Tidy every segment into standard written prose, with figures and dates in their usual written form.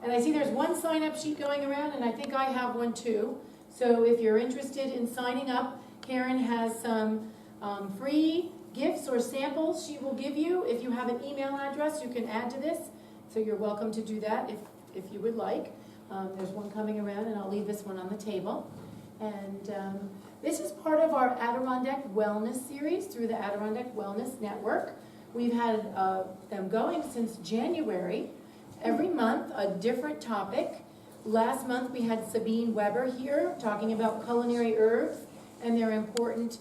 And I see there's one sign-up sheet going around, and I think I have one too. So if you're interested in signing up, Karen has some free gifts or samples she will give you. If you have an email address, you can add to this. So you're welcome to do that if you would like. There's one coming around, and I'll leave this one on the table. And this is part of our Adirondack Wellness series through the Adirondack Wellness Network. We've had them going since January. Every month, a different topic. Last month, we had Sabine Weber here talking about culinary herbs and their important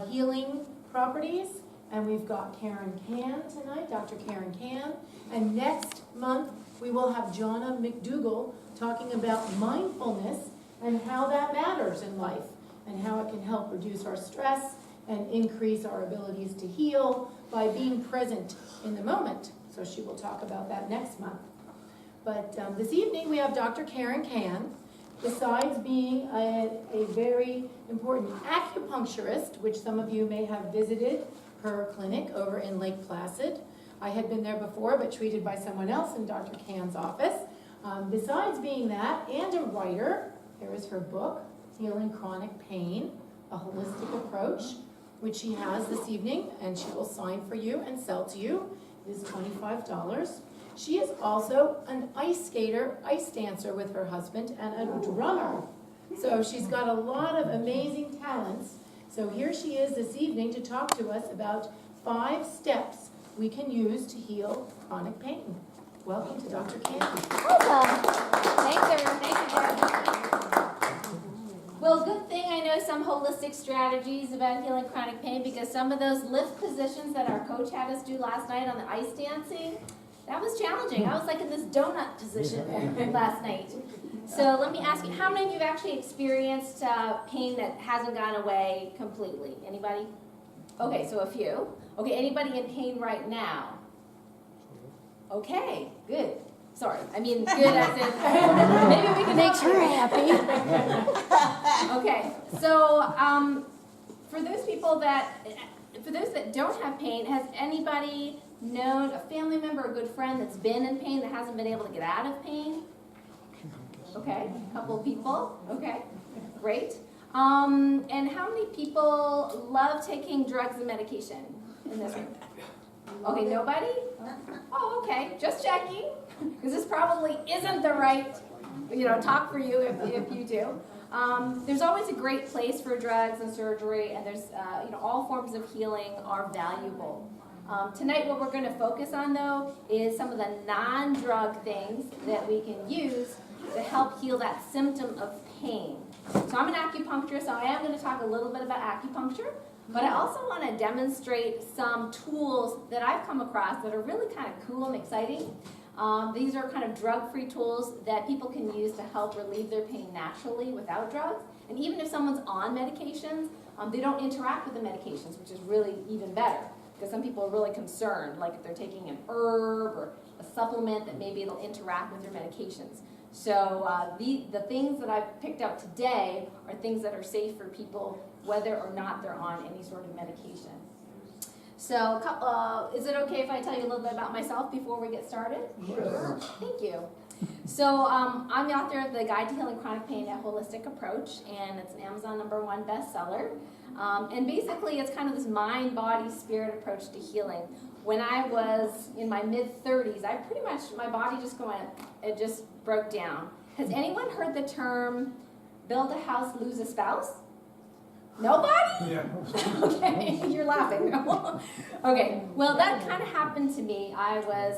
healing properties. And we've got Karen Can tonight, Dr. Karen Can. And next month, we will have Jonna McDougall talking about mindfulness and how that matters in life and how it can help reduce our stress and increase our abilities to heal by being present in the moment. So she will talk about that next month. But this evening we have Dr. Karen Can. Besides being a very important acupuncturist, which some of you may have visited her clinic over in Lake Placid. I had been there before, but treated by someone else in Dr. Can's office. Besides being that, and a writer, here is her book, Healing Chronic Pain, A Holistic Approach, which she has this evening, and she will sign for you and sell to you. It is $25. She is also an ice skater, ice dancer with her husband, and a drummer. So she's got a lot of amazing talents. So here she is this evening to talk to us about 5 steps we can use to heal chronic pain. Welcome to Dr. Can. Welcome. Thanks, everyone. Thank you, Jen. Well, good thing I know some holistic strategies about healing chronic pain, because some of those lift positions that our coach had us do last night on the ice dancing, that was challenging. I was like in this donut position last night. So let me ask you, how many of you have actually experienced pain that hasn't gone away completely? Anybody? Okay, so a few. Okay, anybody in pain right now? Okay, good. Sorry, I mean good as in, maybe we can make her happy. Okay, so for those that don't have pain, has anybody known a family member, a good friend that's been in pain that hasn't been able to get out of pain? Okay, a couple of people. Okay, great. And how many people love taking drugs and medication in this room? Okay, nobody? Oh, okay, just checking, because this probably isn't the right, talk for you if you do. There's always a great place for drugs and surgery, and there's, all forms of healing are valuable. Tonight what we're going to focus on, though, is some of the non-drug things that we can use to help heal that symptom of pain. So I'm an acupuncturist, so I am going to talk a little bit about acupuncture, but I also want to demonstrate some tools that I've come across that are really kind of cool and exciting. These are kind of drug-free tools that people can use to help relieve their pain naturally without drugs. And even if someone's on medications, they don't interact with the medications, which is really even better. Because some people are really concerned, like if they're taking an herb or a supplement, that maybe it'll interact with their medications. So the things that I've picked up today are things that are safe for people, whether or not they're on any sort of medication. So is it okay if I tell you a little bit about myself before we get started? Sure. Thank you. So I'm the author of the Guide to Healing Chronic Pain, A Holistic Approach, and it's an Amazon #1 bestseller. And basically it's kind of this mind, body, spirit approach to healing. When I was in my mid-30s, my body just broke down. Has anyone heard the term build a house, lose a spouse? Nobody? Yeah. Okay, you're laughing. Okay, well that kind of happened to me. I was,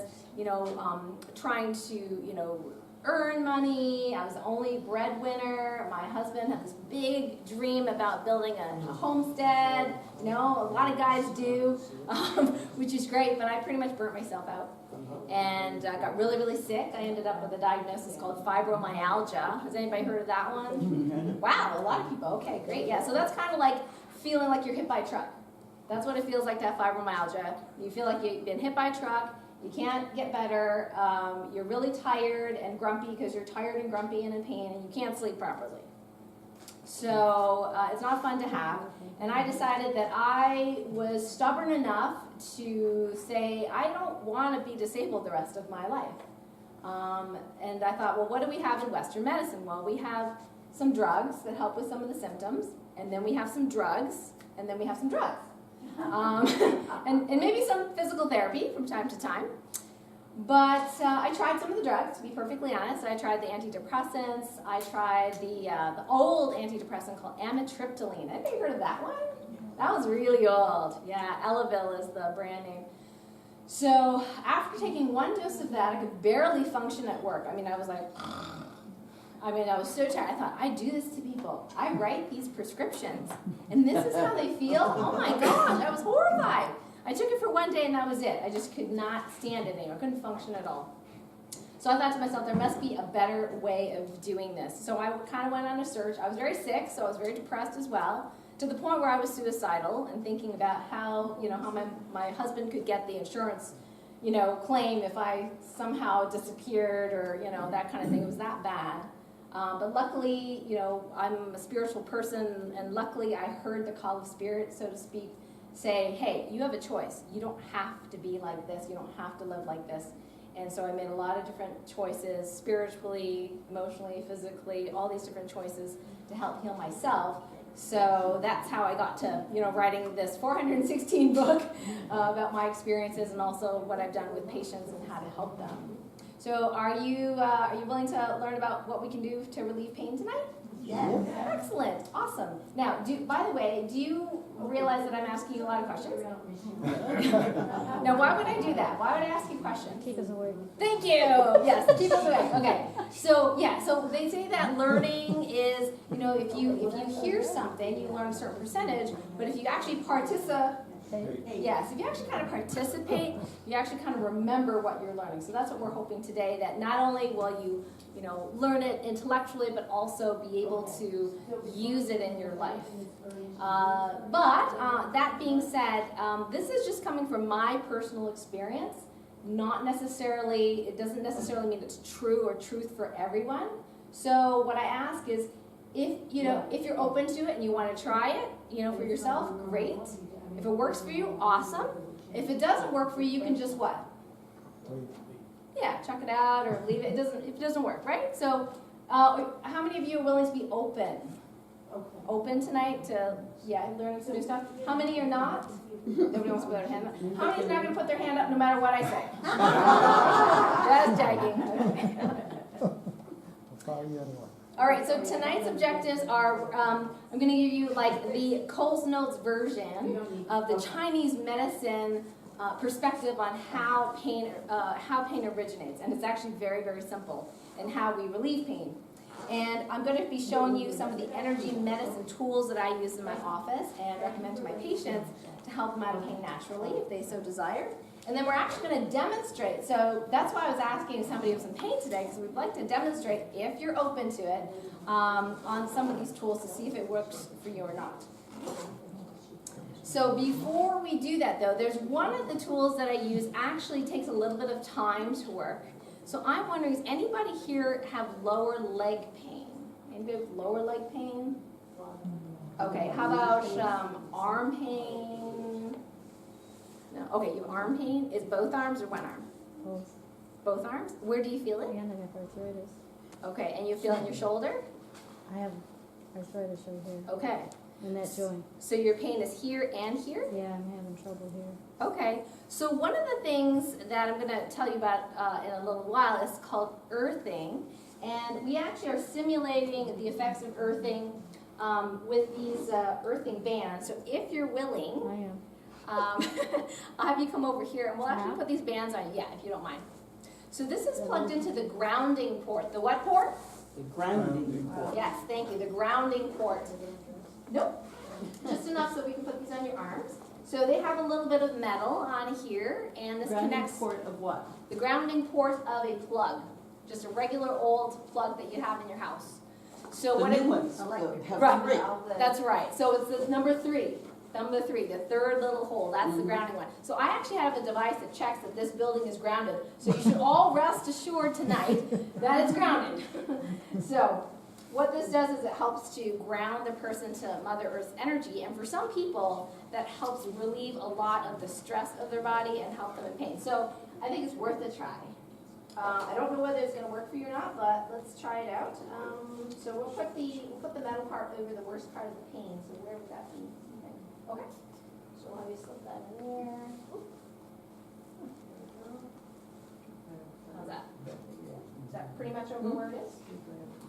trying to, earn money. I was the only breadwinner. My husband had this big dream about building a homestead. A lot of guys do, which is great, but I pretty much burnt myself out. And I got really, really sick. I ended up with a diagnosis called fibromyalgia. Has anybody heard of that one? Wow, a lot of people. Okay, great. Yeah, so that's kind of like feeling like you're hit by a truck. That's what it feels like to have fibromyalgia. You feel like you've been hit by a truck. You can't get better. You're really tired and grumpy because you're tired and grumpy and in pain, and you can't sleep properly. So it's not fun to have. And I decided that I was stubborn enough to say, I don't want to be disabled the rest of my life. And I thought, well, what do we have in Western medicine? Well, we have some drugs that help with some of the symptoms, and then we have some drugs, and then we have some drugs. And maybe some physical therapy from time to time. But I tried some of the drugs, to be perfectly honest. I tried the antidepressants. I tried the old antidepressant called amitriptyline. Anybody heard of that one? That was really old. Yeah, Elavil is the brand name. So after taking one dose of that, I could barely function at work. I mean, I was like, I was so tired. I thought, I do this to people. I write these prescriptions, and this is how they feel? Oh my gosh, I was horrified. I took it for one day and that was it. I just could not stand it anymore. I couldn't function at all. So I thought to myself, there must be a better way of doing this. So I kind of went on a search. I was very sick, so I was very depressed as well, to the point where I was suicidal and thinking about how my husband could get the insurance, claim if I somehow disappeared or, that kind of thing. It was that bad. But luckily, I'm a spiritual person, and luckily I heard the call of spirit, so to speak, say, hey, you have a choice. You don't have to be like this. You don't have to live like this. And so I made a lot of different choices, spiritually, emotionally, physically, all these different choices to help heal myself. So that's how I got to, writing this 416 book about my experiences and also what I've done with patients and how to help them. So are you willing to learn about what we can do to relieve pain tonight? Yes. Excellent. Awesome. Now, by the way, do you realize that I'm asking you a lot of questions? Now, why would I do that? Why would I ask you questions? Keep us awake. Thank you. Yes, keep us awake. Okay. So they say that learning is, if you hear something, you learn a certain percentage, but if you actually participate, yes, if you actually kind of participate, you actually kind of remember what you're learning. So that's what we're hoping today, that not only will you, learn it intellectually, but also be able to use it in your life. But that being said, this is just coming from my personal experience. It doesn't necessarily mean it's true or truth for everyone. So what I ask is, if you're open to it and you want to try it, for yourself, great. If it works for you, awesome. If it doesn't work for you, you can just what? Yeah, chuck it out or leave it. If it doesn't work, right? So, how many of you are willing to be open? Open tonight to learning some new stuff. How many are not? Nobody wants to put their hand up. How many is not going to put their hand up no matter what I say? Just joking. All right, so tonight's objectives are, I'm going to give you like the Coles Notes version of the Chinese medicine perspective on how pain originates. And it's actually very, very simple in how we relieve pain. And I'm going to be showing you some of the energy medicine tools that I use in my office and recommend to my patients to help them out of pain naturally if they so desire. And then we're actually going to demonstrate. So that's why I was asking somebody who's in pain today, because we'd like to demonstrate, if you're open to it, on some of these tools to see if it works for you or not. So before we do that, though, there's one of the tools that I use actually takes a little bit of time to work. So I'm wondering, does anybody here have lower leg pain? Anybody have lower leg pain? Okay, how about arm pain? No. Okay, you have arm pain. Is both arms or one arm? Both. Both arms? Where do you feel it? And I have arthritis. Okay, and you feel it in your shoulder? I have arthritis right here. Okay. In that joint. So your pain is here and here? Yeah, I'm having trouble here. Okay. So one of the things that I'm going to tell you about in a little while is called earthing. And we actually are simulating the effects of earthing with these earthing bands. So if you're willing, I am. I'll have you come over here and we'll actually put these bands on you, if you don't mind. So this is plugged into the grounding port. The what port? The grounding port. Yes, thank you. The grounding port. Nope. Just enough so we can put these on your arms. So they have a little bit of metal on here, and this connects. Port of what? The grounding port of a plug. Just a regular old plug that you have in your house. So The what new ones have Right. three. That's right. So it's the number three, the third little hole. That's the grounding one. So I actually have a device that checks that this building is grounded. So you should all rest assured tonight that it's grounded. So what this does is it helps to ground the person to Mother Earth's energy. And for some people, that helps relieve a lot of the stress of their body and help them in pain. So I think it's worth a try. I don't know whether it's gonna work for you or not, but let's try it out. So we'll put the metal part over the worst part of the pain, so where would that be? Okay, so we'll have you slip that in there. Oop. There we go. How's that? Is that pretty much over where it is?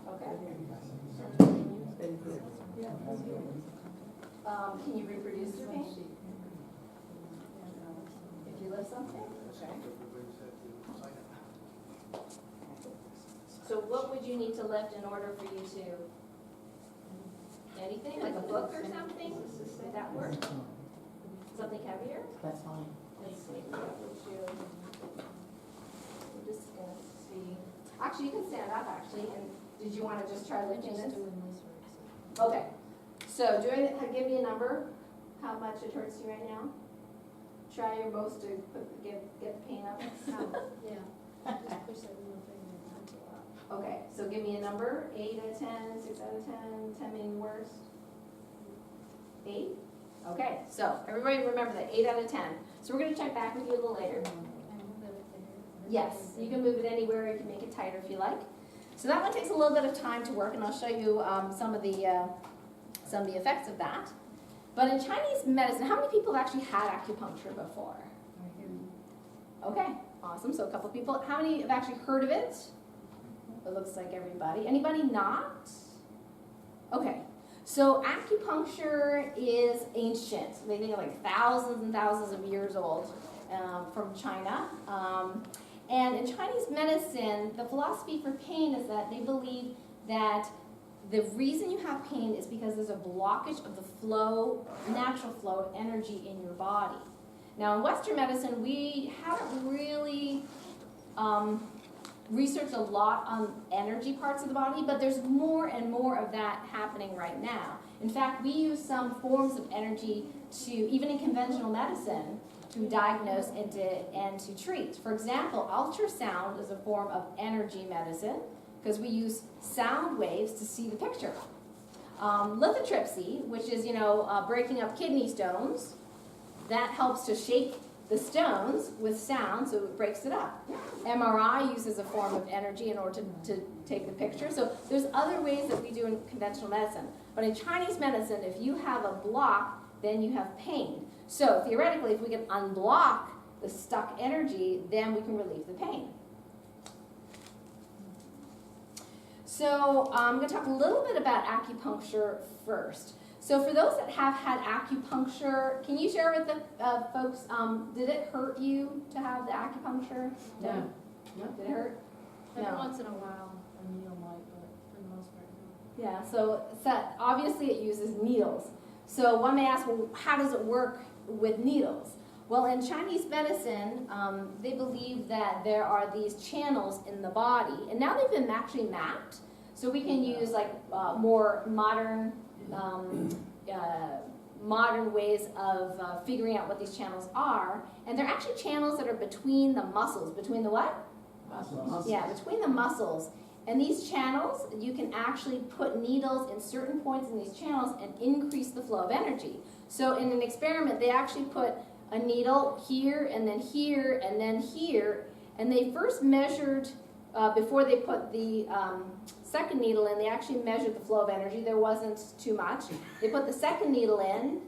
Okay. Can you reproduce your pain? If you lift something? Okay. So what would you need to lift in order for you to, anything, like a book or something? Would that work? Something heavier? That's fine. Let's see, what would you, I'm just gonna see. Actually, you can stand up actually, and did you wanna just try lifting this? Okay, so give me a number, how much it hurts you right now. Try your most to get the pain up. Yeah. Just push that little finger onto it. Okay, so give me a number, 8 out of 10, 6 out of 10, 10 being the worst. 8? Okay, so everybody remember that, 8 out of 10. So we're gonna check back with you a little later. Yes, you can move it anywhere, you can make it tighter if you like. So that one takes a little bit of time to work, and I'll show you some of the effects of that. But in Chinese medicine, how many people have actually had acupuncture before? Okay, awesome. So a couple people. How many have actually heard of it? It looks like everybody. Anybody not? Okay. So acupuncture is ancient. They think like thousands and thousands of years old from China. And in Chinese medicine, the philosophy for pain is that they believe that the reason you have pain is because there's a blockage of the flow, natural flow of energy in your body. Now in Western medicine, we haven't really researched a lot on energy parts of the body, but there's more and more of that happening right now. In fact, we use some forms of energy to, even in conventional medicine, to diagnose and to treat. For example, ultrasound is a form of energy medicine because we use sound waves to see the picture. Lithotripsy, which is, breaking up kidney stones, that helps to shake the stones with sound, so it breaks it up. MRI uses a form of energy in order to take the picture. So there's other ways that we do in conventional medicine. But in Chinese medicine, if you have a block, then you have pain. So theoretically, if we can unblock the stuck energy, then we can relieve the pain. So I'm going to talk a little bit about acupuncture first. So for those that have had acupuncture, can you share with the folks, did it hurt you to have the acupuncture? No. Did it hurt? Every No. once in a while, a needle might, but for the most part, no. Yeah, so obviously it uses needles. So one may ask, well, how does it work with needles? Well, in Chinese medicine, they believe that there are these channels in the body, and now they've been actually mapped, so we can use like more modern ways of figuring out what these channels are, and they're actually channels that are between the muscles. Between the what? Muscles. Yeah, between the muscles. And these channels, you can actually put needles in certain points in these channels and increase the flow of energy. So in an experiment, they actually put a needle here, and then here, and then here, and they first measured, before they put the second needle in, they actually measured the flow of energy. There wasn't too much. They put the second needle in,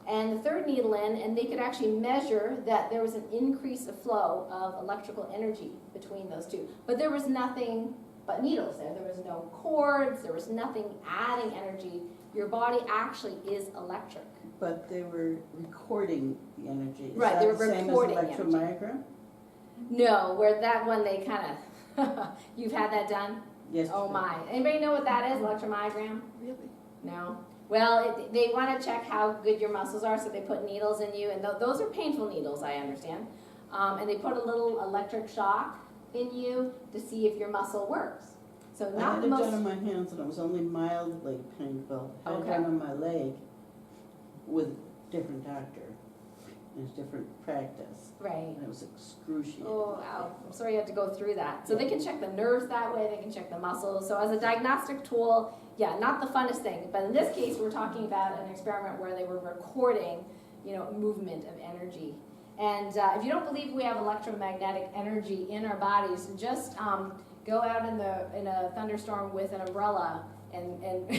and the third needle in, and they could actually measure that there was an increase of flow of electrical energy between those two. But there was nothing but needles there. There was no cords, there was nothing adding energy. Your body actually is electric. But they were recording the energy. Is Right, that they were the same recording as the energy. electromyogram? No, where that one they kind of, you've had that done? Yes. Oh my. Anybody know what that is, electromyogram? Really? No? Well, they want to check how good your muscles are, so they put needles in you, and those are painful needles, I understand. And they put a little electric shock in you to see if your muscle works. So I not had the it done most... on my hands and it was only mildly painful. I had it Okay. done on my leg with a different doctor. It's different practice. Right. And it was excruciating. Oh, wow. I'm sorry you had to go through that. So they can check the nerves that way, they can check the muscles. So as a diagnostic tool, yeah, not the funnest thing. But in this case, we're talking about an experiment where they were recording, movement of energy. And if you don't believe we have electromagnetic energy in our bodies, just go out in a thunderstorm with an umbrella, and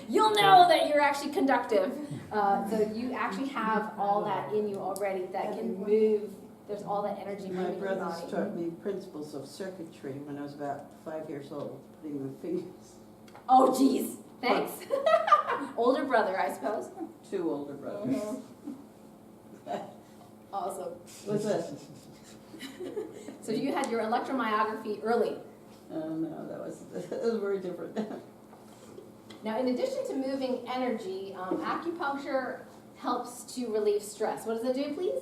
you'll know that you're actually conductive. So you actually have all that in you already that can move. There's all that energy My moving in your brothers body. taught me principles of circuitry when I was about 5 years old, putting my fingers. Oh, geez. Thanks. Older brother, I suppose. 2 older brothers. Awesome. What's that? So you had your electromyography early. No, that was very different. Now, in addition to moving energy, acupuncture helps to relieve stress. What does it do, please?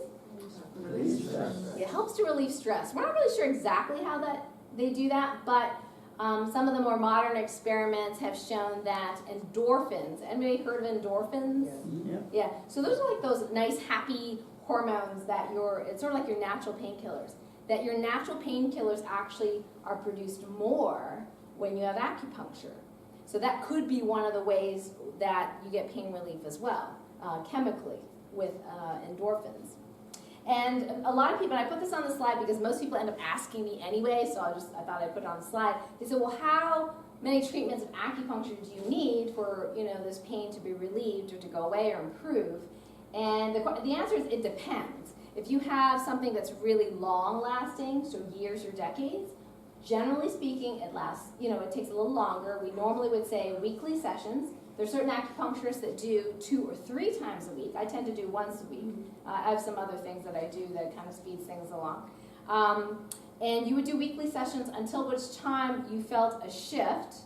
It helps to relieve stress. We're not really sure exactly how they do that, but some of the more modern experiments have shown that endorphins. Anybody heard of endorphins? Yeah. Yeah. So those are like those nice, happy hormones that it's sort of like your natural painkillers. That your natural painkillers actually are produced more when you have acupuncture. So that could be one of the ways that you get pain relief as well, chemically, with endorphins. And a lot of people, and I put this on the slide because most people end up asking me anyway, so I thought I'd put it on the slide. They said, well, how many treatments of acupuncture do you need for this pain to be relieved or to go away or improve? And the answer is it depends. If you have something that's really long lasting, so years or decades, generally speaking, it lasts, it takes a little longer. We normally would say weekly sessions. There's certain acupuncturists that do 2 or 3 times a week. I tend to do once a week. I have some other things that I do that kind of speeds things along. And you would do weekly sessions until which time you felt a shift,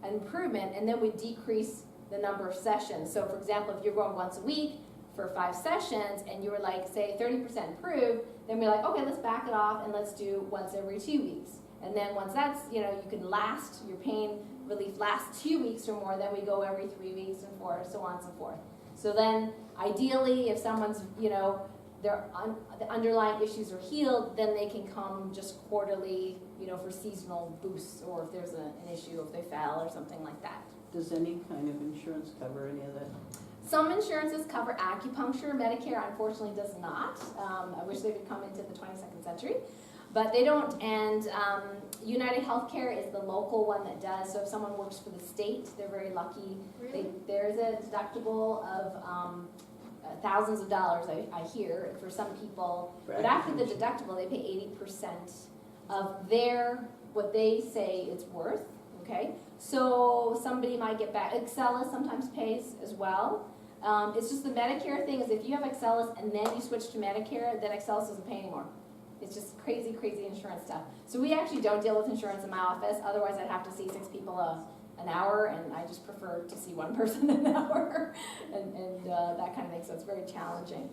an improvement, and then we decrease the number of sessions. So for example, if you're going once a week for 5 sessions and you were like, say, 30% improved, then we're like, okay, let's back it off and let's do once every 2 weeks. And then once that's, you can last, your pain relief lasts 2 weeks or more, then we go every 3 weeks and so on and so forth. So then ideally, if someone's, the underlying issues are healed, then they can come just quarterly, for seasonal boosts, or if there's an issue, if they fell or something like that. Does any kind of insurance cover any of that? Some insurances cover acupuncture. Medicare, unfortunately, does not. I wish they would come into the 22nd century. But they don't, and United Healthcare is the local one that does. So if someone works for the state, they're very lucky. Really? There's a deductible of thousands of dollars, I hear, for some people. But after the deductible, they pay 80% of what they say it's worth, okay? So somebody might get back. Excellus sometimes pays as well. It's just the Medicare thing is if you have Excellus and then you switch to Medicare, then Excellus doesn't pay anymore. It's just crazy, crazy insurance stuff. So we actually don't deal with insurance in my office. Otherwise, I'd have to see 6 people an hour, and I just prefer to see 1 person an hour, and that kind of thing. So it's very challenging.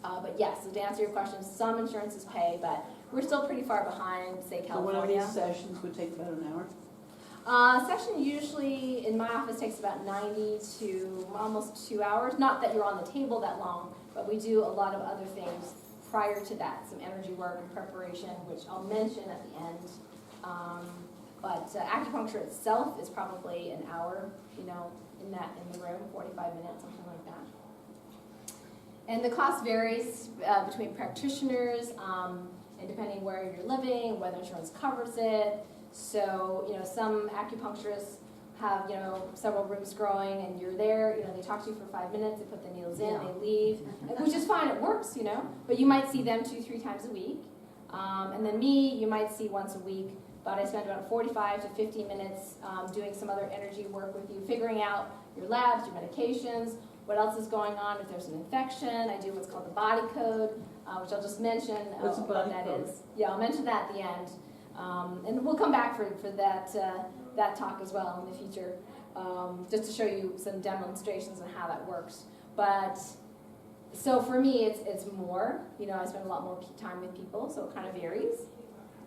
But yes, so to answer your question, some insurances pay, but we're still pretty far behind, say, So one California. of these sessions would take about an hour? Session usually in my office takes about 90 to almost 2 hours. Not that you're on the table that long, but we do a lot of other things prior to that, some energy work and preparation, which I'll mention at the end. But acupuncture itself is probably an hour, in the room, 45 minutes, something like that. And the cost varies between practitioners, and depending where you're living, whether insurance covers it. So, some acupuncturists have, several rooms growing, and you're there, they talk to you for 5 minutes, they put the needles in, they leave, which is fine, it works, but you might see them 2-3 times a week. And then me, you might see once a week, but I spend about 45 to 50 minutes doing some other energy work with you, figuring out your labs, your medications, what else is going on, if there's an infection. I do what's called the body code, which I'll just mention What's a body what that code? is. Yeah, I'll mention that at the end. And we'll come back for that talk as well in the future, just to show you some demonstrations on how that works. But so for me, it's more. I spend a lot more time with people, so it kind of varies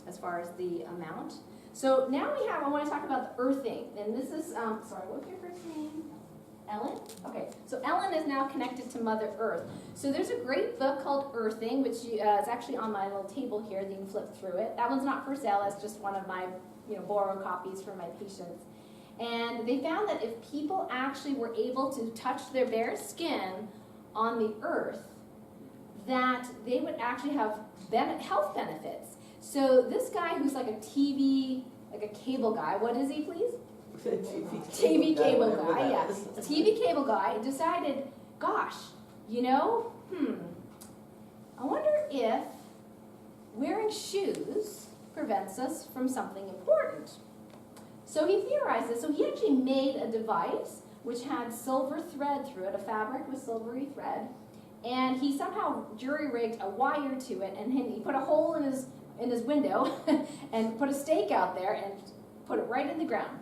as far as the amount. So now I want to talk about the earthing, and this is sorry, what's your first name? Ellen? Okay, so Ellen is now connected to Mother Earth. So there's a great book called Earthing, which is actually on my little table here. You can flip through it. That one's not for sale. That's just one of my borrowed copies for my patients. And they found that if people actually were able to touch their bare skin on the earth, that they would actually have health benefits. So this guy who's like a TV, like a cable guy, what is he, please? TV cable guy, yeah. TV cable guy decided, gosh, you know, I wonder if wearing shoes prevents us from something important. So he theorized this. So he actually made a device which had silver thread through it, a fabric with silvery thread, and he somehow jury-rigged a wire to it, and he put a hole in his window and put a stake out there and put it right in the ground.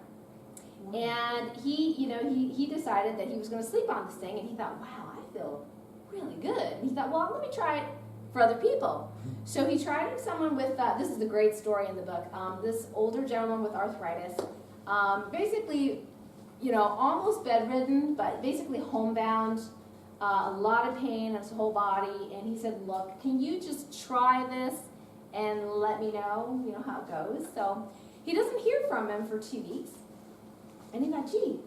And he decided that he was going to sleep on this thing, and he thought, wow, I feel really good. And he thought, well, let me try it for other people. So he tried it with someone with, this is the great story in the book, this older gentleman with arthritis, basically, almost bedridden, but basically homebound, a lot of pain in his whole body. And he said, look, can you just try this and let me know, how it goes? So he doesn't hear from him for 2 weeks. And he thought, gee,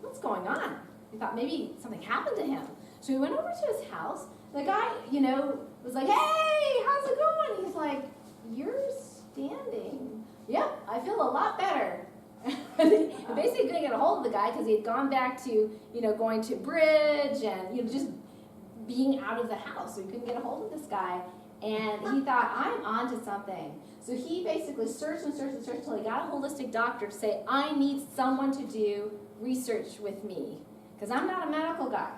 what's going on? He thought maybe something happened to him. So he went over to his house. The guy, was like, hey, how's it going? He's like, you're standing. Yep, I feel a lot better. And basically couldn't get a hold of the guy because he had gone back to, going to bridge and, just being out of the house. So he couldn't get a hold of this guy. And he thought, I'm onto something. So he basically searched and searched and searched until he got a holistic doctor to say, I need someone to do research with me because I'm not a medical guy.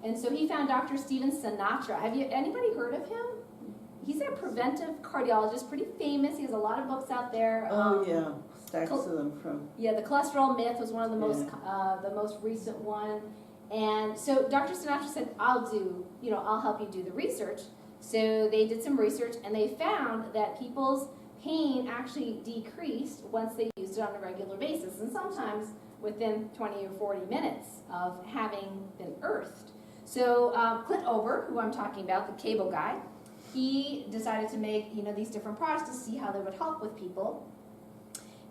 And so he found Dr. Steven Sinatra. Have anybody heard of him? He's a preventive cardiologist, pretty famous. He has a lot of books out there. Yeah, stacks of them from. Yeah, the cholesterol myth was one of the most recent one. And so Dr. Sinatra said, I'll help you do the research. So they did some research, and they found that people's pain actually decreased once they used it on a regular basis, and sometimes within 20 or 40 minutes of having been earthed. So Clint Ober, who I'm talking about, the cable guy, he decided to make these different products to see how they would help with people.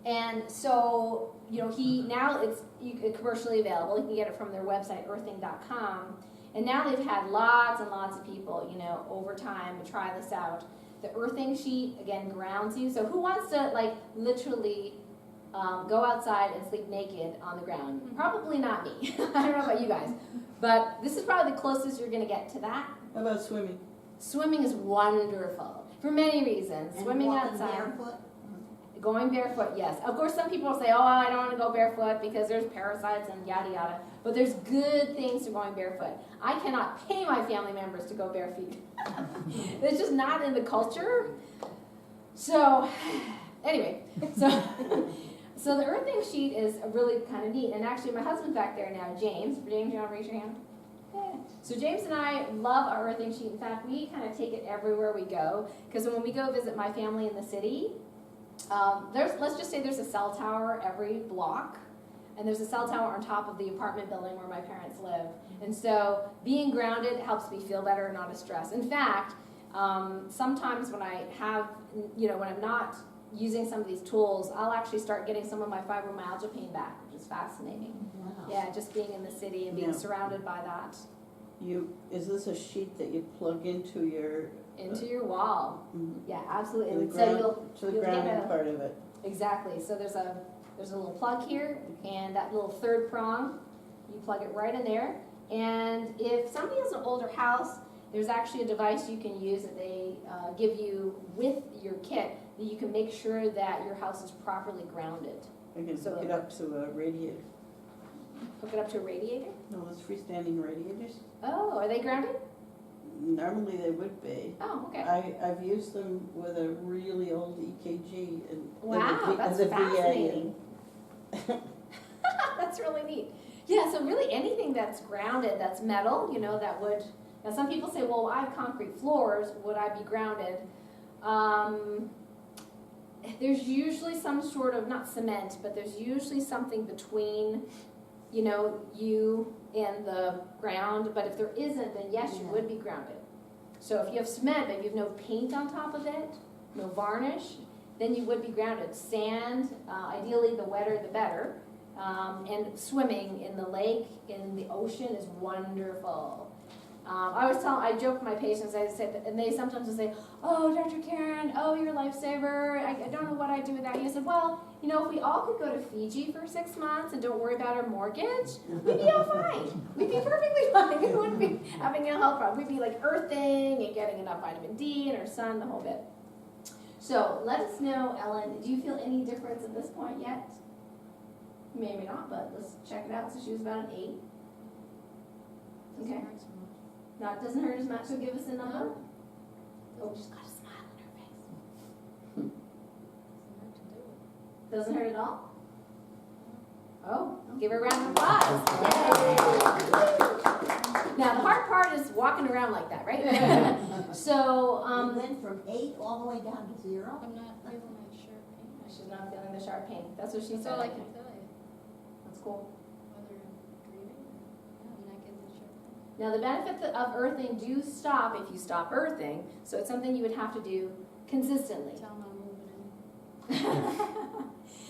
And so it's commercially available. You can get it from their website, earthing.com. And now they've had lots and lots of people, over time to try this out. The earthing sheet, again, grounds you. So who wants to, literally go outside and sleep naked on the ground? Probably not me. I don't know about you guys. But this is probably the closest you're going to get to that. How about swimming? Swimming is wonderful for many reasons. And Swimming walking outside. barefoot? Going barefoot, yes. Of course, some people will say, oh, I don't want to go barefoot because there's parasites and yada yada. But there's good things to going barefoot. I cannot pay my family members to go barefoot. It's just not in the culture. So, anyway, so the earthing sheet is really kind of neat. And actually, my husband's back there now, James. James, you want to raise your hand? Yeah. So James and I love our earthing sheet. In fact, we kind of take it everywhere we go. Because when we go visit my family in the city, let's just say there's a cell tower every block, and there's a cell tower on top of the apartment building where my parents live. And so being grounded helps me feel better and not as stressed. In fact, sometimes when I have, when I'm not using some of these tools, I'll actually start getting some of my fibromyalgia pain back, which is fascinating. Wow. Yeah, just being in the city and being surrounded by that. Is this a sheet that you plug into your? Into your wall. Yeah, absolutely. To the And ground, so to the you'll get grounding a, part of it. exactly. So there's a little plug here, and that little third prong, you plug it right in there. And if somebody has an older house, there's actually a device you can use that they give you with your kit that you can make sure that your house is properly grounded. I can So hook it up to a radiator. Hook it up to a radiator. No, those freestanding radiators. Oh, are they grounded? Normally they would be. Oh, okay. I've used them with a really old EKG and Wow, that's the VA. fascinating. That's really neat. Yeah, so really anything that's grounded, that's metal, that would, now some people say, well, I have concrete floors, would I be grounded? There's usually some sort of, not cement, but there's usually something between, you and the ground, but if there isn't, then yes, you would be grounded. So if you have cement, but you have no paint on top of it, no varnish, then you would be grounded. Sand, ideally the wetter the better. And swimming in the lake, in the ocean is wonderful. I joke with my patients, I say, and they sometimes will say, oh, Dr. Karen, oh, you're a lifesaver, I don't know what I'd do without you. I said, well, you know, if we all could go to Fiji for 6 months and don't worry about our mortgage, we'd be all fine. We'd be perfectly fine. We wouldn't be having a health problem. We'd be like earthing and getting enough vitamin D and our sun, the whole bit. So let us know, Ellen, do you feel any difference at this point yet? Maybe not, but let's check it out. So she was about an 8. Okay. No, it doesn't hurt as much, so give us a number. Oh, she's got a smile on her face. Doesn't hurt at all? Oh, give her a round of applause. Yay! Now, the hard part is walking around like that, right? So, It went from 8 all the way down to 0. I'm not feeling that sharp pain. she's not feeling the sharp pain. That's what she That's said. all I can tell you, That's cool. whether I'm dreaming or I'm not getting the sharp pain. Now, the benefits of earthing do stop if you stop earthing, so it's something you would have to do consistently. Tell them I'm moving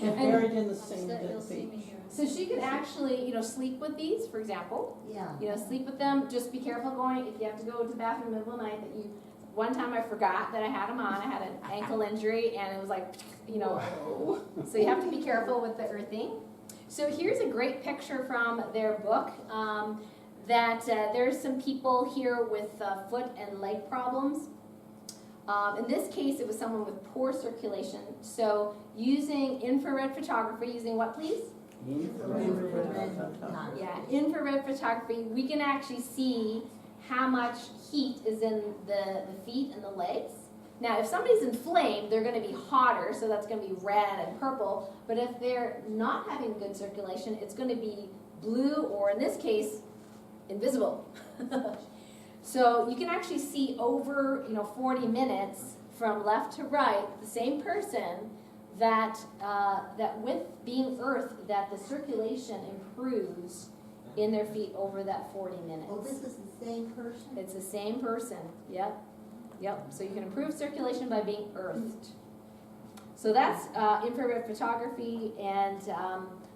in. And buried in the I'm same set, dead you'll see me beach. here. So she could actually, sleep with these, for example. Yeah. Sleep with them. Just be careful going, if you have to go to the bathroom in the middle of the night, that you, one time I forgot that I had them on. I had an ankle injury and it was like, so you have to be careful with the earthing. So here's a great picture from their book, that there's some people here with foot and leg problems. In this case, it was someone with poor circulation. So using infrared photography, using what, please? Yeah, infrared photography, we can actually see how much heat is in the feet and the legs. Now, if somebody's inflamed, they're going to be hotter, so that's going to be red and purple. But if they're not having good circulation, it's going to be blue, or in this case, invisible. So you can actually see over 40 minutes from left to right, the same person, that with being earthed, that the circulation improves in their feet over that 40 minutes. Oh, this is the same person? It's the same person, yep. So you can improve circulation by being earthed. So that's infrared photography, and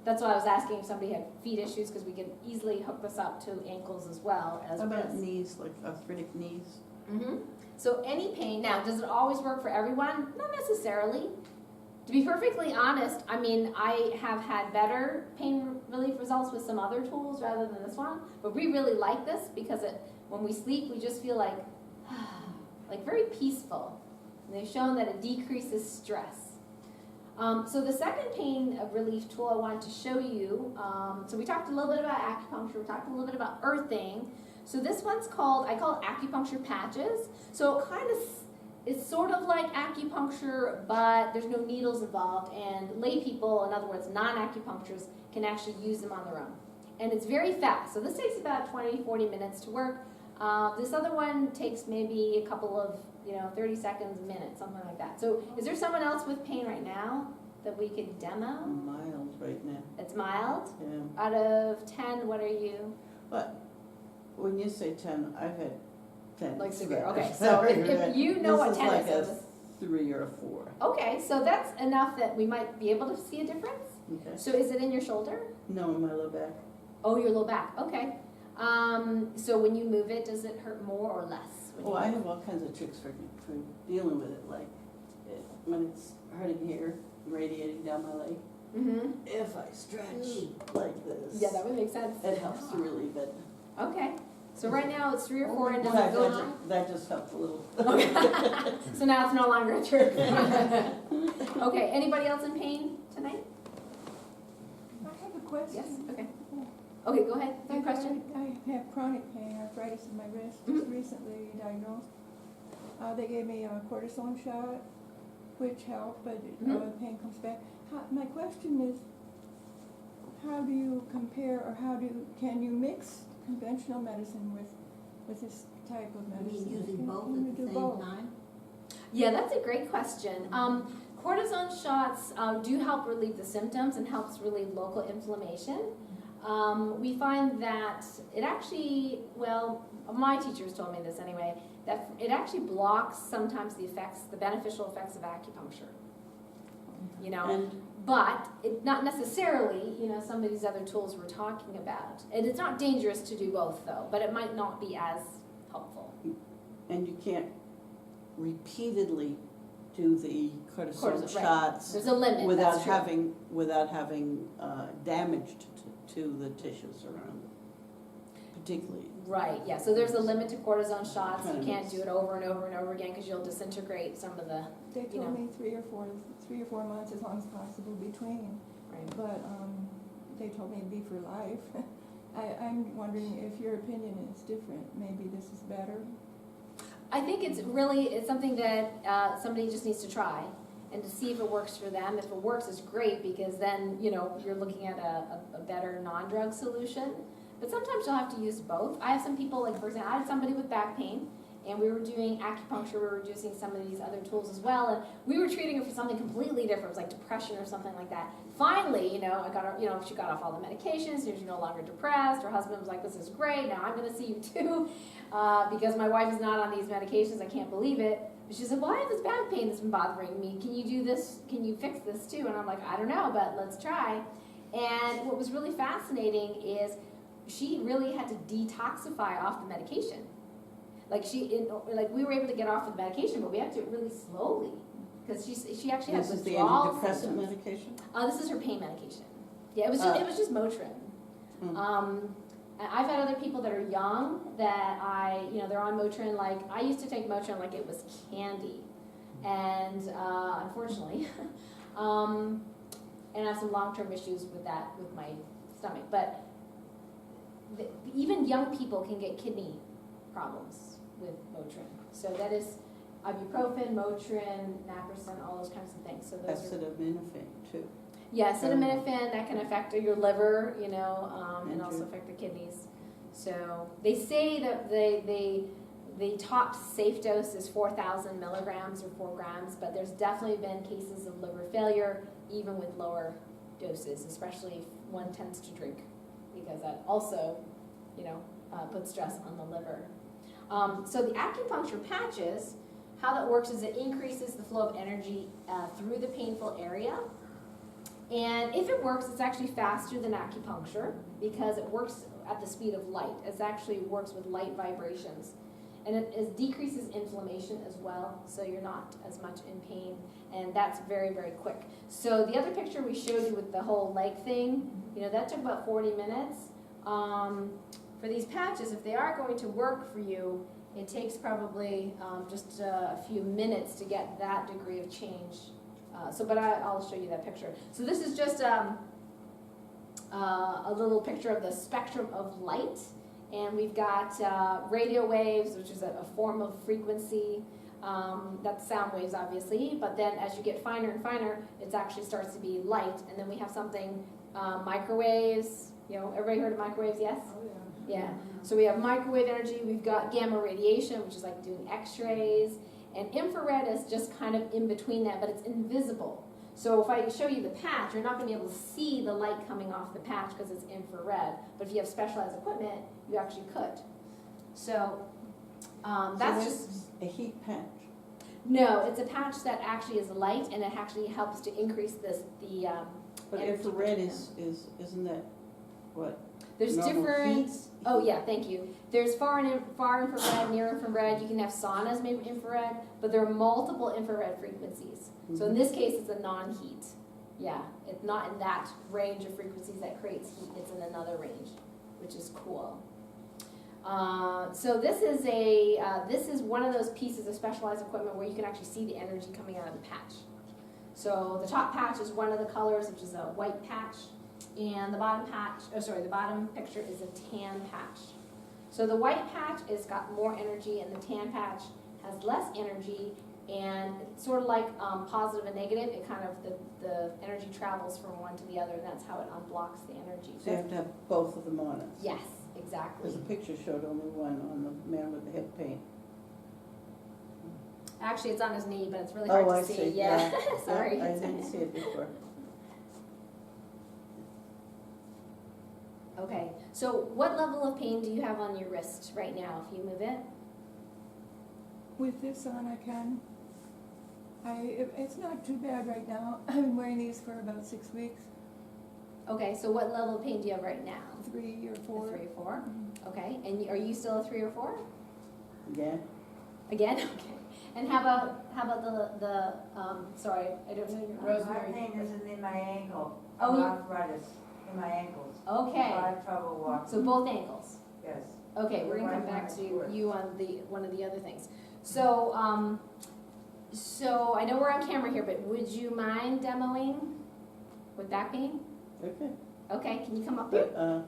that's why I was asking if somebody had feet issues, because we can easily hook this up to ankles as well as How about wrists. knees, like arthritic knees? Mm-hmm. So any pain, now does it always work for everyone? Not necessarily. To be perfectly honest, I have had better pain relief results with some other tools rather than this one, but we really like this because when we sleep, we just feel like very peaceful. And they've shown that it decreases stress. So the second pain relief tool I wanted to show you, so we talked a little bit about acupuncture, we talked a little bit about earthing. So this one's I call it acupuncture patches. So it's sort of like acupuncture, but there's no needles involved, and lay people, in other words, non-acupuncturists, can actually use them on their own. And it's very fast. So this takes about 20-40 minutes to work. This other one takes maybe a couple of 30 seconds, a minute, something like that. So is there someone else with pain right now that we could demo? Mild right now, It's mild. yeah. Out of 10, what are you? But when you say 10, I've had 10. Like severe. Okay, so if you know what 10 is, This is like a 3 or a 4. okay, so that's enough that we might be able to see a difference. Okay. So is it in your shoulder? No, in my low back. Oh, your low back. Okay. So when you move it, does it hurt more or less? when Oh, you I move have all kinds of tricks for dealing with it, like when it's hurting here, radiating down my leg. Mm-hmm. If I stretch like this, Yeah, that would make sense. it helps to relieve it. Okay. So right now it's 3 or 4 and In doesn't fact, go on. that just helped a little. Okay. So now it's no longer a trick. Okay. Anybody else in pain tonight? I have a question. Yes. Okay. Okay. Go ahead. Your question. I have chronic pain, arthritis in my wrist, Mhm. just recently diagnosed. They gave me a cortisone shot, which helped, but Mhm. the pain comes back. My question is, how do you compare, or can you mix conventional medicine with this type of You medicine? mean using Can both you at the do same both? time? Yeah, that's a great question. Cortisone shots do help relieve the symptoms and helps relieve local inflammation. We find that it actually, well, my teachers told me this anyway, that it actually blocks sometimes the beneficial effects of acupuncture. And But it not necessarily, some of these other tools we're talking about. And it's not dangerous to do both though, but it might not be as helpful. And you can't repeatedly do the cortisone Cortisone, right. shots There's a limit, without that's true. having damage to the tissues around it, particularly. Right, yeah, so there's a limit to cortisone shots, you Kind of can't makes- do it over and over and over again, because you'll disintegrate some of the, They You know. told me 3 or 4 months as long as possible between, right. but, they told me it'd be for life. I'm wondering if your opinion is different, maybe this is better? I think it's something that somebody just needs to try and to see if it works for them. If it works, it's great, because then, you know, you're looking at a better non-drug solution. But sometimes you'll have to use both. I have some people, like for example, I had somebody with back pain, and we were doing acupuncture, we were using some of these other tools as well, and we were treating her for something completely different. It was like depression or something like that. Finally, you know, I got her, you know, she got off all the medications, she's no longer depressed. Her husband was like, this is great, now I'm gonna see you too, because my wife is not on these medications, I can't believe it. But she said, well, I have this back pain that's been bothering me, can you do this, can you fix this too? And I'm like, I don't know, but let's try. And what was really fascinating is she really had to detoxify off the medication. Like we were able to get off of the medication, but we had to do it really slowly, because she actually had This is the withdrawal antidepressant symptoms. medication? This is her pain medication. Yeah, it was just Motrin. Mm. And I've had other people that are young that they're on Motrin. Like I used to take Motrin like it was candy, and unfortunately, and I have some long-term issues with that with my stomach. But even young people can get kidney problems with Motrin. So that is ibuprofen, Motrin, naproxen, all those kinds of things. So those are, Acetaminophen too. yeah, acetaminophen, that can affect your liver, you know, and And also your- affect the kidneys. So they say that the top safe dose is 4,000 milligrams or 4 grams, but there's definitely been cases of liver failure even with lower doses, especially if one tends to drink, because that also, you know, puts stress on the liver. So the acupuncture patches, how that works is it increases the flow of energy through the painful area. And if it works, it's actually faster than acupuncture, because it works at the speed of light. It actually works with light vibrations. And it decreases inflammation as well, so you're not as much in pain. And that's very, very quick. So the other picture we showed you with the whole leg thing, you know, that took about 40 minutes. For these patches, if they are going to work for you, it takes probably just a few minutes to get that degree of change. But I'll show you that picture. So this is just a little picture of the spectrum of light. And we've got radio waves, which is a form of frequency. That's sound waves, obviously. But then as you get finer and finer, it actually starts to be light. And then we have something, microwaves. You know, everybody heard of microwaves, yes? Oh, yeah. Yeah, so we have microwave energy, we've got gamma radiation, which is like doing x-rays, and infrared is just kind of in between that, but it's invisible. So if I show you the patch, you're not gonna be able to see the light coming off the patch because it's infrared, but if you have specialized equipment, you actually could. So that's So just, it's a heat patch. no, it's a patch that actually is light, and it actually helps to increase the But energy infrared between isn't that what? There's normal different. heat? Oh yeah, thank you. There's far infrared, near infrared. You can have saunas made with infrared, but there are multiple infrared frequencies. So in this case, it's a non-heat. Yeah, it's not in that range of frequencies that creates heat. It's in another range, which is cool. So this is one of those pieces of specialized equipment where you can actually see the energy coming out of the patch. So the top patch is one of the colors, which is a white patch. And the bottom picture is a tan patch. So the white patch has got more energy, and the tan patch has less energy, and it's sort of like positive and negative. It kind of, the energy travels from one to the other, and that's how it unblocks the energy. So you have to have both of them on it. Yes, exactly. Because the picture showed only one on the man with the hip pain. Actually, it's on his knee, but it's really hard Oh, to I see. see. Yeah, sorry. Yeah, I didn't see it before. Okay, so what level of pain do you have on your wrist right now if you move it? With this on, I can. It's not too bad right now. I've been wearing these for about 6 weeks, Okay, so what level of pain do you have right now? 3 or A 4. 3 or 4? Mhm. Okay, and are you still a 3 or 4? Again? Again? Okay. And how about the, sorry, I don't know your. Rosemary. My pain is in my ankle. Oh, you- Arthritis in my ankles. Okay, I have trouble walking, so both ankles. yes. Okay, we're gonna come back to you on one of the other things. So, so I know we're on camera here, but would you mind demoing with back pain? Okay. Okay, can you come up here? But,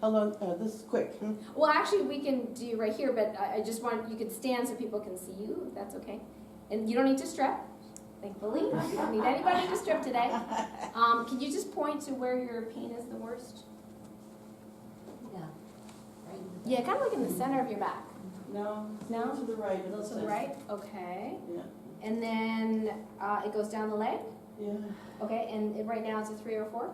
how long, this is quick, hmm? Well, actually, we can do right here, but I just want, you could stand so people can see you, if that's okay. And you don't need to strip, thankfully. You don't need anybody to strip today. Can you just point to where your pain is the worst? Yeah. Right. Yeah, kind of like in the center of your back. No, No? to the right. A little to the right? Okay. Yeah, And then it goes down the leg? yeah. Okay, and right now it's a 3 or 4?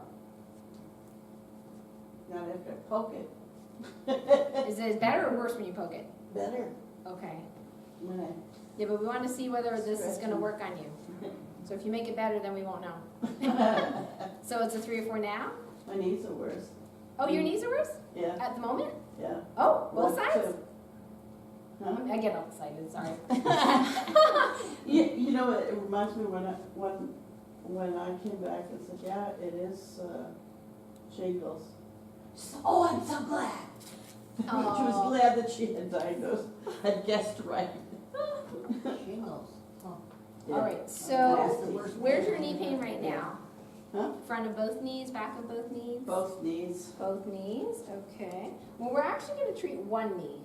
Not after I poke it. Is it better or worse when you poke it? Better Okay. when I. Yeah, but we want to see whether this is going to work on you. So if you make it better, then we won't know. So it's a 3 or 4 now? My knees are worse. Oh, your knees are worse Yeah, at the moment? yeah. Oh, both One, sides? two. Huh? I get all excited, sorry. Yeah, you know, it reminds me when I came back and said, yeah, it is shingles. She said, oh, I'm so glad. She was Aw. glad that she had guessed right. Shingles. Oh, All right, that's so the worst where's your pain. knee pain right now? Huh? Front of both knees, back of both knees? Both knees. Both knees, okay. Well, we're actually going to treat one knee.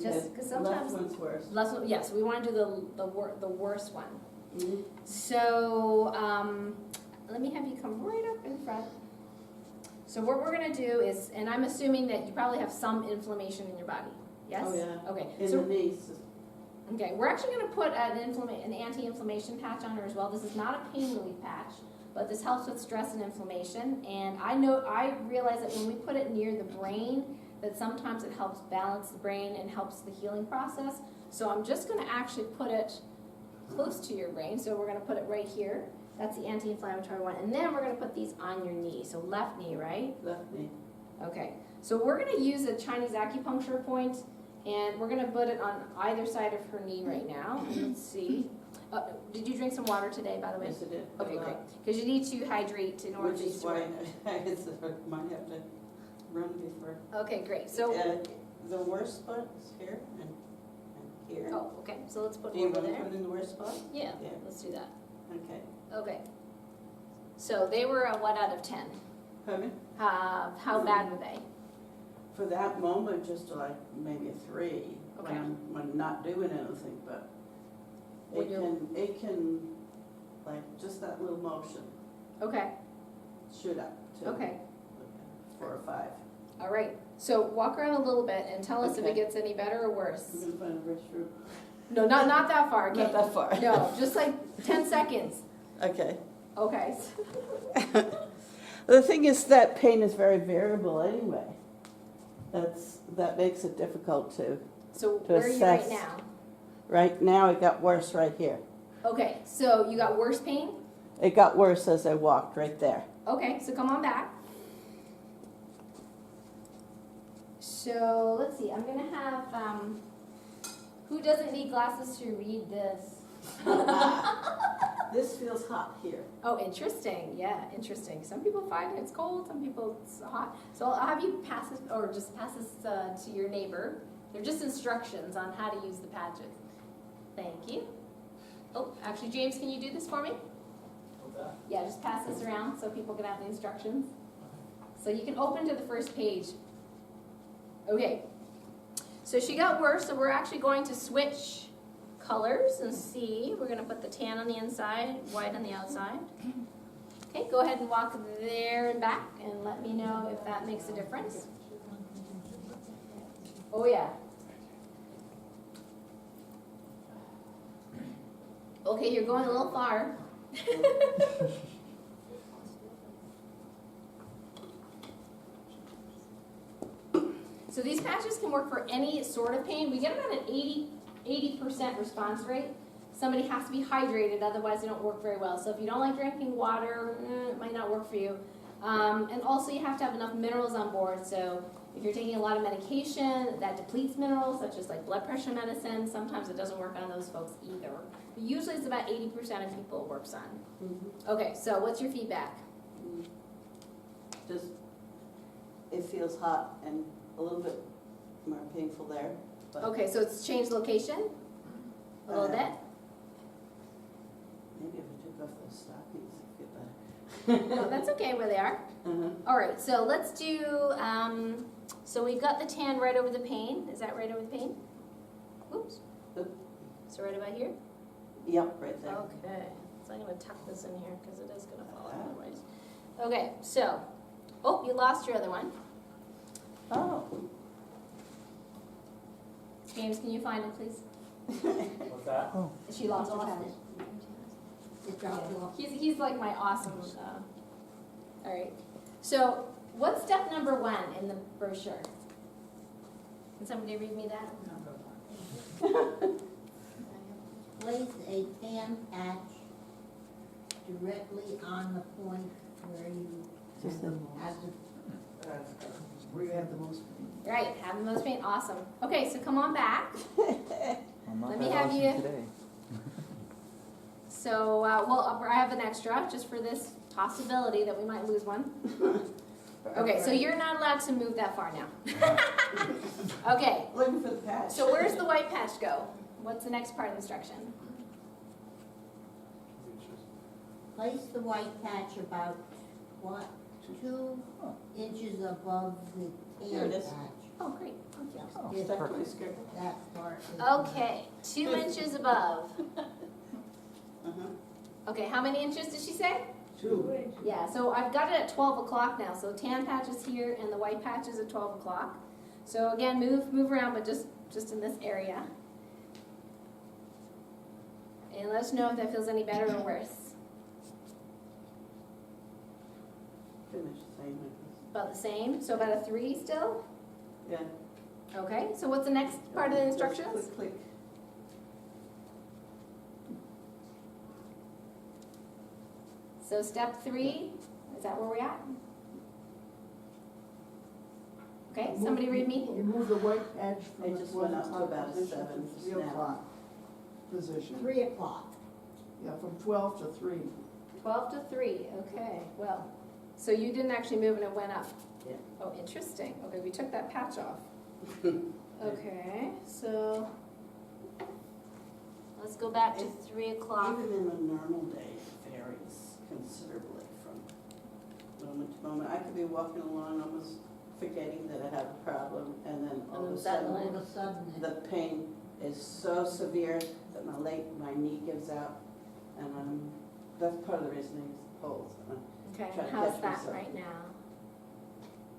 Just 'cause sometimes- Left one's worse. Yes, we want to do the worst one. Mhm. So, let me have you come right up in front. So what we're gonna do is, and I'm assuming that you probably have some inflammation in your body, yes? Oh, yeah. Okay, In so, the knees. okay, we're actually gonna put an anti-inflammation patch on her as well. This is not a pain relief patch, but this helps with stress and inflammation. And I realize that when we put it near the brain, that sometimes it helps balance the brain and helps the healing process. So I'm just gonna actually put it close to your brain. So we're gonna put it right here. That's the anti-inflammatory one. And then we're gonna put these on your knee. So left knee, right? Left knee. Okay. So we're gonna use a Chinese acupuncture point, and we're gonna put it on either side of her knee right now. And let's see. Did you drink some water today, by the way? Yes, it did. Okay, great. Because you need to hydrate in order Which for these is to why work. I might have to run before. Okay, great. So, The worst spot is here and here. oh, okay. So let's put Do it you over want to there. put it in the worst spot? Yeah, Yeah. let's do that. Okay. Okay. So they were a what out of 10? Pardon me? How bad were they? For that moment, just like maybe a 3 Okay. when I'm not doing anything, but When you're- it can, like, just that little motion, Okay, shoot up to okay. 4 or 5. All right. So walk around a little bit and tell us if it Okay. gets any better or worse. I'm gonna find a restroom. No, not that far. Okay. Not that far. No, just like 10 seconds. Okay. Okay. The thing is that pain is very variable anyway. That makes it difficult to. So To where are you right assess. now? Right now, it got worse right here. Okay, so you got worse pain? It got worse as I walked right there. Okay, so come on back. So let's see, I'm gonna have, who doesn't need glasses to read this? This feels hot here. Oh, interesting, yeah, interesting. Some people find it's cold, some people it's hot. So I'll have you pass this, or just pass this to your neighbor. They're just instructions on how to use the patches. Thank you. Oh, actually, James, can you do this for me? Yeah, just pass this around so people can have the instructions. So you can open to the first page. Okay, so she got worse, so we're actually going to switch colors and see. We're gonna put the tan on the inside, white on the outside. Okay, go ahead and walk there and back and let me know if that makes a difference. Oh yeah. Okay, you're going a little far. So these patches can work for any sort of pain. We get about an 80% response rate. Somebody has to be hydrated, otherwise they don't work very well. So if you don't like drinking water, it might not work for you. And also you have to have enough minerals on board, so if you're taking a lot of medication that depletes minerals, such as like blood pressure medicine, sometimes it doesn't work on those folks either. But usually it's about 80% of people it works on. Mhm. Okay, so what's your feedback? Just, it feels hot and a little bit more painful there, but Okay, so it's changed location a little bit? maybe if I took off those stockings, it'd get better. No, that's okay where they are. Uh-huh. All right, so let's do, so we've got the tan right over the pain. Is that right over the pain? Oops. Oop. So right about here? Yep, right there. Okay, so I'm gonna tuck this in here because it is gonna fall out otherwise. Okay, so, oh, you lost your other one. Oh. James, can you find it, please? What's that? She lost her Lost pen. it. It dropped off. He's like my awesome, all right. So, what's step number 1 in the brochure? Can somebody read me that? Place a tan patch directly on the point where you have the Where you have the most pain. Right, have the most pain, awesome. Okay, so come on back. I'm not Let me that have awesome you- today. So, well, I have an extra just for this possibility that we might lose one. Okay, so you're not allowed to move that far now. Okay, Looking for the patch. so where's the white patch go? What's the next part of the instruction? place the white patch about, what, 2 inches above the Here tan it is. patch. Oh, great, thank you. Oh, Yes, Stuck to my perfect. skirt. that part is. Okay, 2 inches above. Uh-huh. Okay, how many inches did she say? 2. Yeah, so I've got it at 12 o'clock now, so tan patch is here and the white patch is at 12 o'clock. So again, move around, but just in this area. And let us know if that feels any better or worse. Pretty much the same, I About the same, so about a 3 still? guess. Yeah. Okay, so what's the next part of the Just instructions? Click, click. So step 3, is that where we're at? Okay, somebody read me? You move the white patch It from the just 12 went up to o'clock about a position 7 to 3 now. o'clock position. 3 o'clock. Yeah, from 12 to 3. 12 to 3, okay, well, so you didn't actually move and it went up? Yeah. Oh, interesting, okay, we took that patch off. Okay, so, let's go back to 3 o'clock. Even in a normal day, it varies considerably from moment to moment. I could be walking along almost forgetting that I have a problem, and then all of a sudden, All of a sudden, the pain is so severe that my knee gives out, and that's part of the reason I use the poles. Okay, Try to how's catch that myself. right now?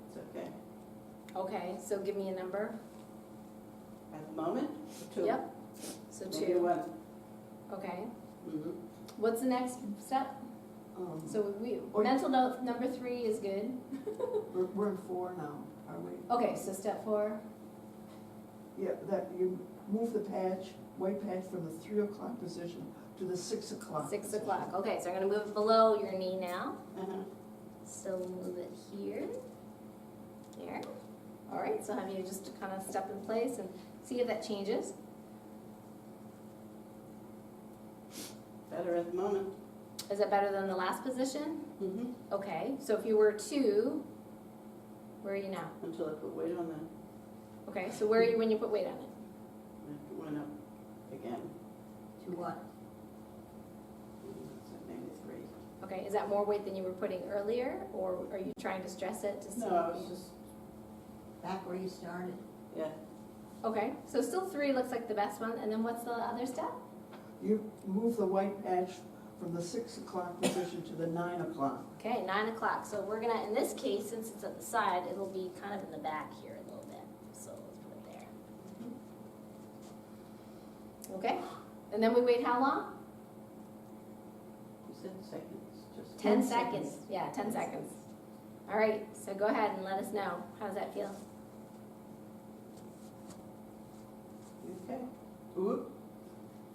It's okay. Okay, so give me a number. At the moment, 2. Yep, so Maybe 2, 1. okay. Mm-hmm. What's the next step? So mental note number 3 is good. We're in 4 now, are we? Okay, so step 4, Yeah, that you move the patch, white patch from the 3 o'clock position to the 6 o'clock. 6 position. o'clock. Okay, so I'm gonna move it below your knee now. Uh-huh. So we'll move it here, there. All right, so have you just kind of step in place and see if that changes. Better at the moment. Is it better than the last position? Mm-hmm. Okay, so if you were 2, where are you now? Until I put weight on that. Okay, so where are you when you put weight on it? It went up again. to what? So maybe 3. Okay, is that more weight than you were putting earlier, or are you trying to stress it to see? No, I was just, Back where you started. yeah. Okay, so still 3 looks like the best one, and then what's the other step? You move the white patch from the 6 o'clock position to the 9 o'clock. Okay, 9 o'clock. So we're gonna, in this case, since it's at the side, it'll be kind of in the back here a little bit. So let's put it there. Okay, and then we wait how long? You said seconds, just. 10 seconds. Yeah, 10 seconds. All right, so go ahead and let us know. How does that feel? Okay. Whoop.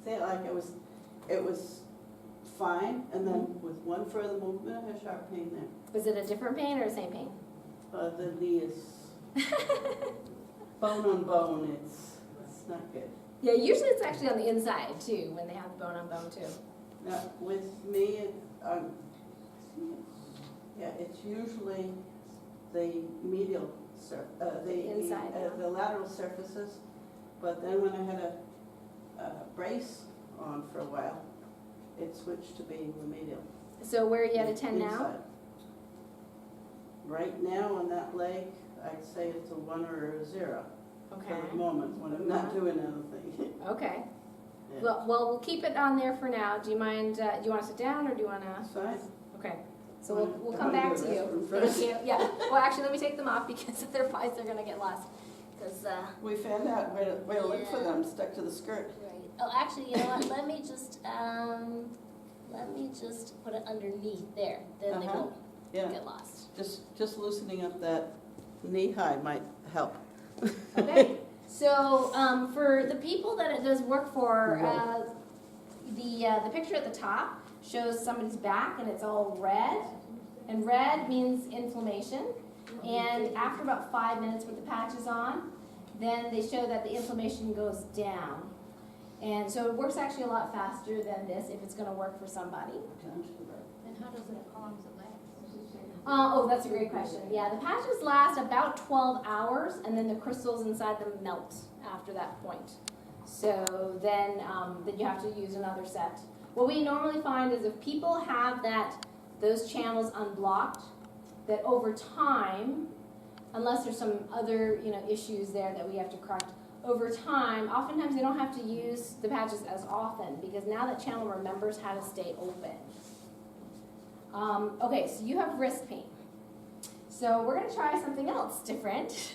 Say it like it was fine, and then with one further movement, I have sharp pain there. Is it a different pain or the same pain? The knee is bone on bone, it's not good. Yeah, usually it's actually on the inside too, when they have bone on bone too. Now, with me, it's usually the medial Inside, yeah. the lateral surfaces, but then when I had a brace on for a while, it switched to being the medial. So where are you at a 10 now? Inside. Right now on that leg, I'd say it's a 1 or a 0 Okay. for the moment when I'm not doing anything. Okay. Yeah. Well, we'll keep it on there for now. Do you mind, do you want to sit down or do you want to? That's fine. Okay. So we'll come Wanna back go to the you. restroom Thank first? you. Yeah. Well, actually, let me take them off because otherwise they're going to get lost. Because, We found out where to look for them, stuck to the skirt. Right. Oh, actually, you know what, let me just put it underneath there, then they Uh-huh. won't Yeah, get lost. just loosening up that knee high might help. okay. So for the people that it does work for, the picture at the top shows somebody's back and it's all red. And red means inflammation. And after about 5 minutes with the patches on, then they show that the inflammation goes down. And so it works actually a lot faster than this if it's going to work for somebody. And how does it, how long does it last? Oh, that's a great question. Yeah, the patches last about 12 hours, and then the crystals inside them melt after that point. So then you have to use another set. What we normally find is if people have those channels unblocked, that over time, unless there's some other issues there that we have to correct, over time, oftentimes they don't have to use the patches as often because now that channel remembers how to stay open. Okay, so you have wrist pain. So we're going to try something else different.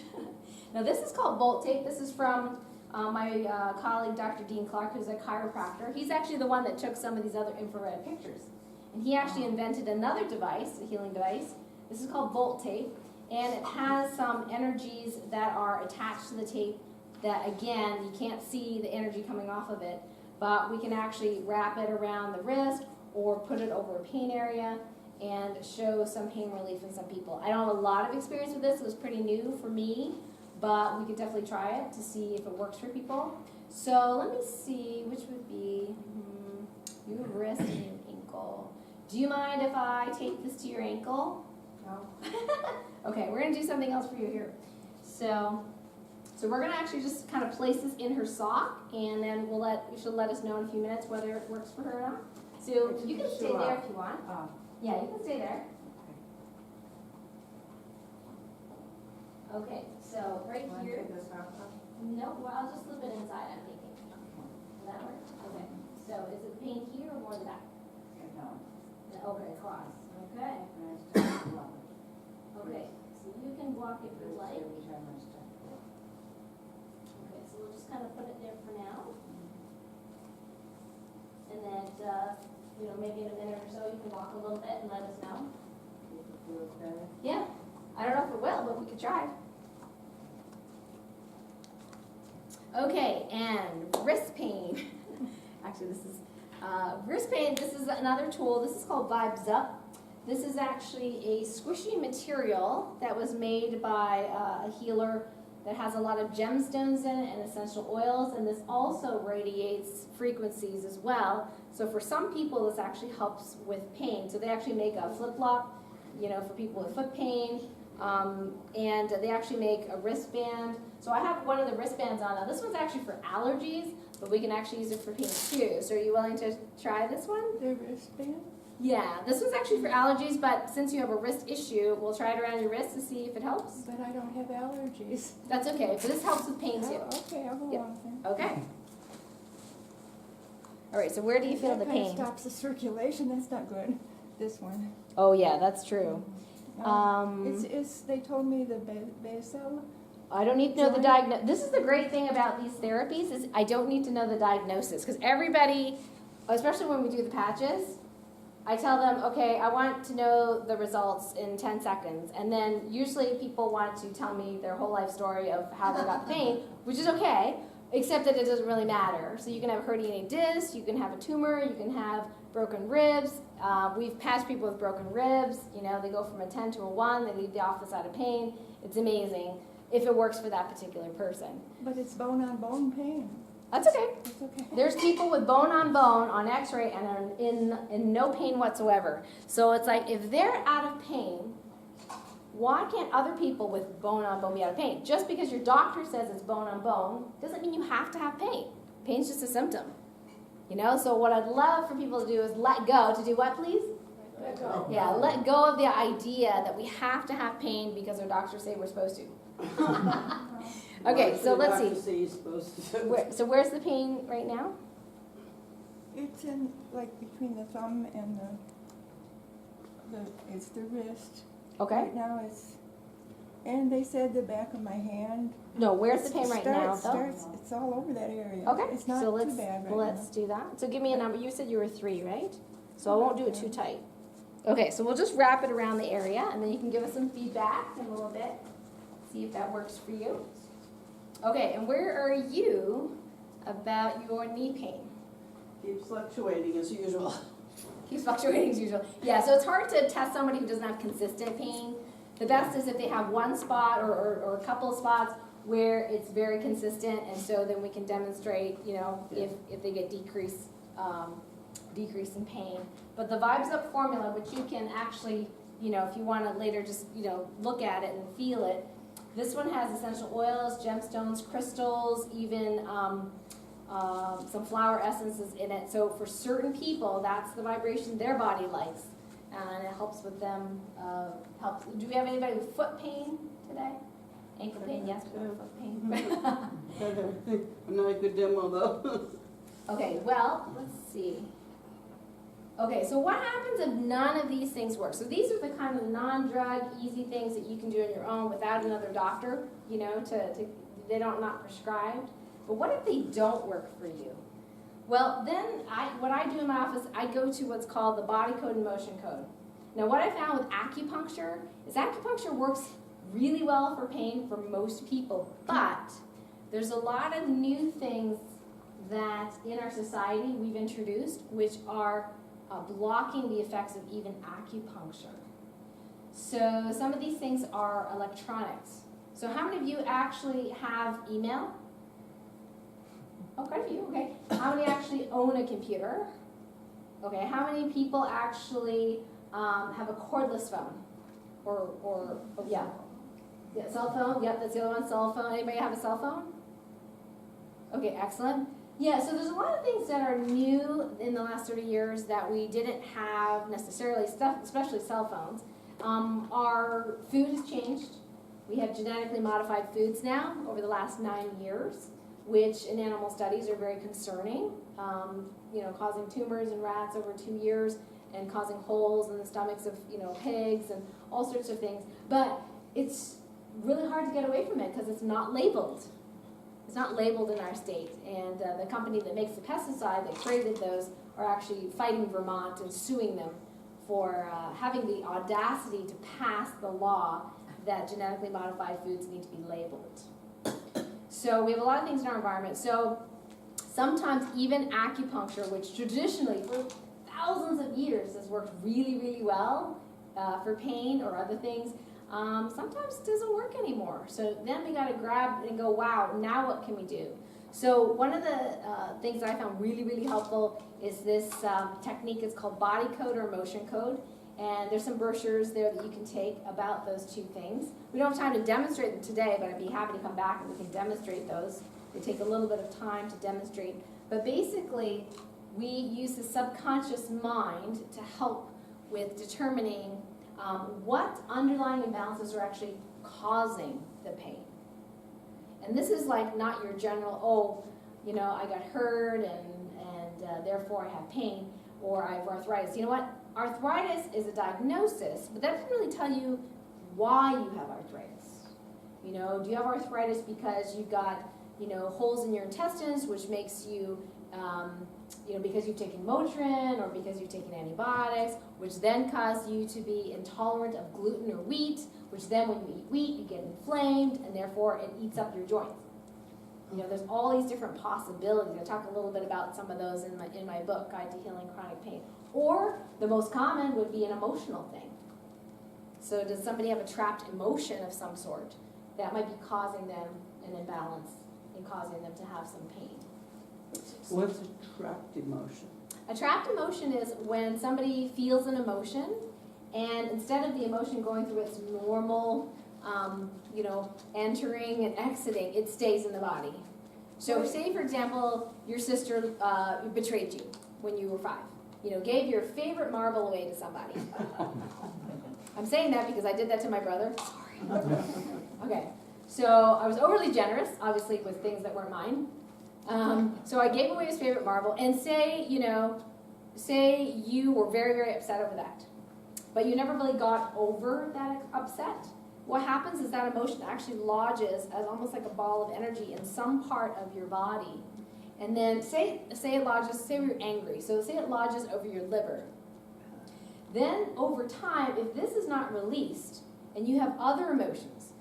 Now this is called bolt tape. This is from my colleague Dr. Dean Clark, who's a chiropractor. He's actually the one that took some of these other infrared pictures. And he actually invented another device, a healing device. This is called bolt tape. And it has some energies that are attached to the tape that, again, you can't see the energy coming off of it. But we can actually wrap it around the wrist or put it over a pain area and show some pain relief in some people. I don't have a lot of experience with this. It was pretty new for me, but we could definitely try it to see if it works for people. So let me see, which would be your wrist and your ankle. Do you mind if I tape this to your ankle? No. Okay, we're gonna do something else for you here. So we're gonna actually just kind of place this in her sock, and then she'll let us know in a few minutes whether it works for her or not. So you can stay there if you want. Yeah, you can stay there. Okay, so right here. No, well, I'll just slip it inside, I'm thinking. Will that work? Okay. So is it pain here or more in the back? Okay, across. Okay. Okay, so you can walk if you like. Okay, so we'll just kind of put it there for now. And then, maybe in a minute or so, you can walk a little bit and let us know. Yeah, I don't know if it will, but we could try. Okay, and wrist pain. Actually, this is wrist pain. This is another tool. This is called Vibes Up. This is actually a squishy material that was made by a healer that has a lot of gemstones in it and essential oils, and this also radiates frequencies as well. So for some people, this actually helps with pain. So they actually make a flip-flop, for people with foot pain, and they actually make a wristband. So I have one of the wristbands on. Now this one's actually for allergies, but we can actually use it for pain too. So are you willing to try this one? The wristband? Yeah, this one's actually for allergies, but since you have a wrist issue, we'll try it around your wrist to see if it helps. But I don't have allergies. That's okay, but this helps with pain too. Oh, okay, I'll go Yep. on then. Okay. All right, so where do you feel the That kind of pain? stops the circulation, that's not good. This one. Oh yeah, that's true. They told me the basal. I don't need to know the Joint? diagnosis. This is the great thing about these therapies is I don't need to know the diagnosis because everybody, especially when we do the patches, I tell them, okay, I want to know the results in 10 seconds. And then usually people want to tell me their whole life story of how they got the pain, which is okay, except that it doesn't really matter. So you can have a herniated disc, you can have a tumor, you can have broken ribs. We've patched people with broken ribs. You know, they go from a 10 to a 1. They leave the office out of pain. It's amazing if it works for that particular person. But it's bone-on-bone pain. That's okay. It's okay. There's people with bone on bone on x-ray and are in no pain whatsoever. So it's like, if they're out of pain, why can't other people with bone on bone be out of pain? Just because your doctor says it's bone on bone doesn't mean you have to have pain. Pain's just a symptom. You know, so what I'd love for people to do is let go. To do what, please? Let go. Yeah, let go of the idea that we have to have pain because our doctors say we're supposed to. Okay, so let's see. Say you're supposed to. So where's the pain right now? It's in, like, between the thumb and it's the wrist. Okay. Right now it's, and they said the back of my hand. No, where's the pain right now, though? It's all over that area. Okay, It's not so too let's bad right let's do that. So give me a number. You said you were 3, right? So I won't do it too tight. Okay, so we'll just wrap it around the area, and then you can give us some feedback in a little bit. See if that works for you. Okay, and where are you about your knee pain? Keeps fluctuating as usual. Keeps fluctuating as usual. Yeah, so it's hard to test somebody who doesn't have consistent pain. The best is if they have one spot or a couple of spots where it's very consistent, and so then we can demonstrate, you know, if they get decrease in pain. But the Vibes Up formula, which you can actually, you know, if you want to later just, you know, look at it and feel it. This one has essential oils, gemstones, crystals, even some flower essences in it. So for certain people, that's the vibration their body likes, and it helps with them. Do we have anybody with foot pain today? Ankle pain, yes, we have foot pain. Not a good demo though. Okay, well, let's see. Okay, so what happens if none of these things work? So these are the kind of non-drug, easy things that you can do on your own without another doctor, you know, they're not prescribed. But what if they don't work for you? Well, then what I do in my office, I go to what's called the body code and motion code. Now, what I found with acupuncture is acupuncture works really well for pain for most people, but there's a lot of new things that in our society we've introduced which are blocking the effects of even acupuncture. So some of these things are electronics. So how many of you actually have email? Oh, quite a few, okay. How many actually own a computer? Okay, how many people actually have a cordless phone? Yeah, cell phone, yep, that's the other one, cell phone. Anybody have a cell phone? Okay, excellent. Yeah, so there's a lot of things that are new in the last 30 years that we didn't have necessarily, especially cell phones. Our food has changed. We have genetically modified foods now over the last 9 years, which in animal studies are very concerning, you know, causing tumors in rats over 2 years and causing holes in the stomachs of, you know, pigs and all sorts of things. But it's really hard to get away from it because it's not labeled. It's not labeled in our state, and the company that makes the pesticide that created those are actually fighting Vermont and suing them for having the audacity to pass the law that genetically modified foods need to be labeled. So we have a lot of things in our environment. So sometimes even acupuncture, which traditionally for thousands of years has worked really, really well for pain or other things, sometimes doesn't work anymore. So then we got to grab and go, wow, now what can we do? So one of the things that I found really, really helpful is this technique. It's called body code or motion code. And there's some brochures there that you can take about those two things. We don't have time to demonstrate them today, but I'd be happy to come back and we can demonstrate those. They take a little bit of time to demonstrate. But basically, we use the subconscious mind to help with determining what underlying imbalances are actually causing the pain. And this is like not your general, oh, you know, I got hurt and therefore I have pain, or I have arthritis. You know what? Arthritis is a diagnosis, but that doesn't really tell you why you have arthritis. You know, do you have arthritis because you've got, you know, holes in your intestines, which makes you, you know, because you've taken Motrin or because you've taken antibiotics, which then cause you to be intolerant of gluten or wheat, which then when you eat wheat, you get inflamed, and therefore it eats up your joints. You know, there's all these different possibilities. I talk a little bit about some of those in my book, Guide to Healing Chronic Pain. Or the most common would be an emotional thing. So does somebody have a trapped emotion of some sort that might be causing them an imbalance and causing them to have some pain? What's a trapped emotion? A trapped emotion is when somebody feels an emotion, and instead of the emotion going through its normal, entering and exiting, it stays in the body. So say, for example, your sister betrayed you when you were 5. Gave your favorite marble away to somebody. I'm saying that because I did that to my brother. Sorry. Okay. So I was overly generous, obviously, with things that weren't mine. So I gave away his favorite marble, and say you were very, very upset over that, but you never really got over that upset. What happens is that emotion actually lodges as almost like a ball of energy in some part of your body. And then say it lodges, say you're angry, so say it lodges over your liver. Then over time, if this is not released, and you have other emotions,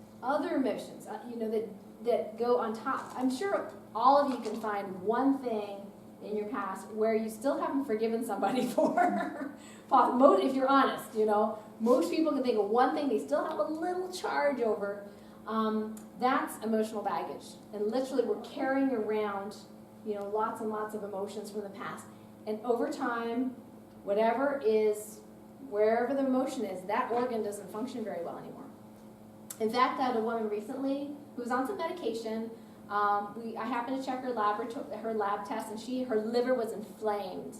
that go on top, I'm sure all of you can find one thing in your past where you still haven't forgiven somebody for. If you're honest, most people can think of one thing they still have a little charge over. That's emotional baggage. And literally we're carrying around, lots and lots of emotions from the past. And over time, wherever the emotion is, that organ doesn't function very well anymore. In fact, I had a woman recently who was on some medication. I happened to check her lab test, and her liver was inflamed.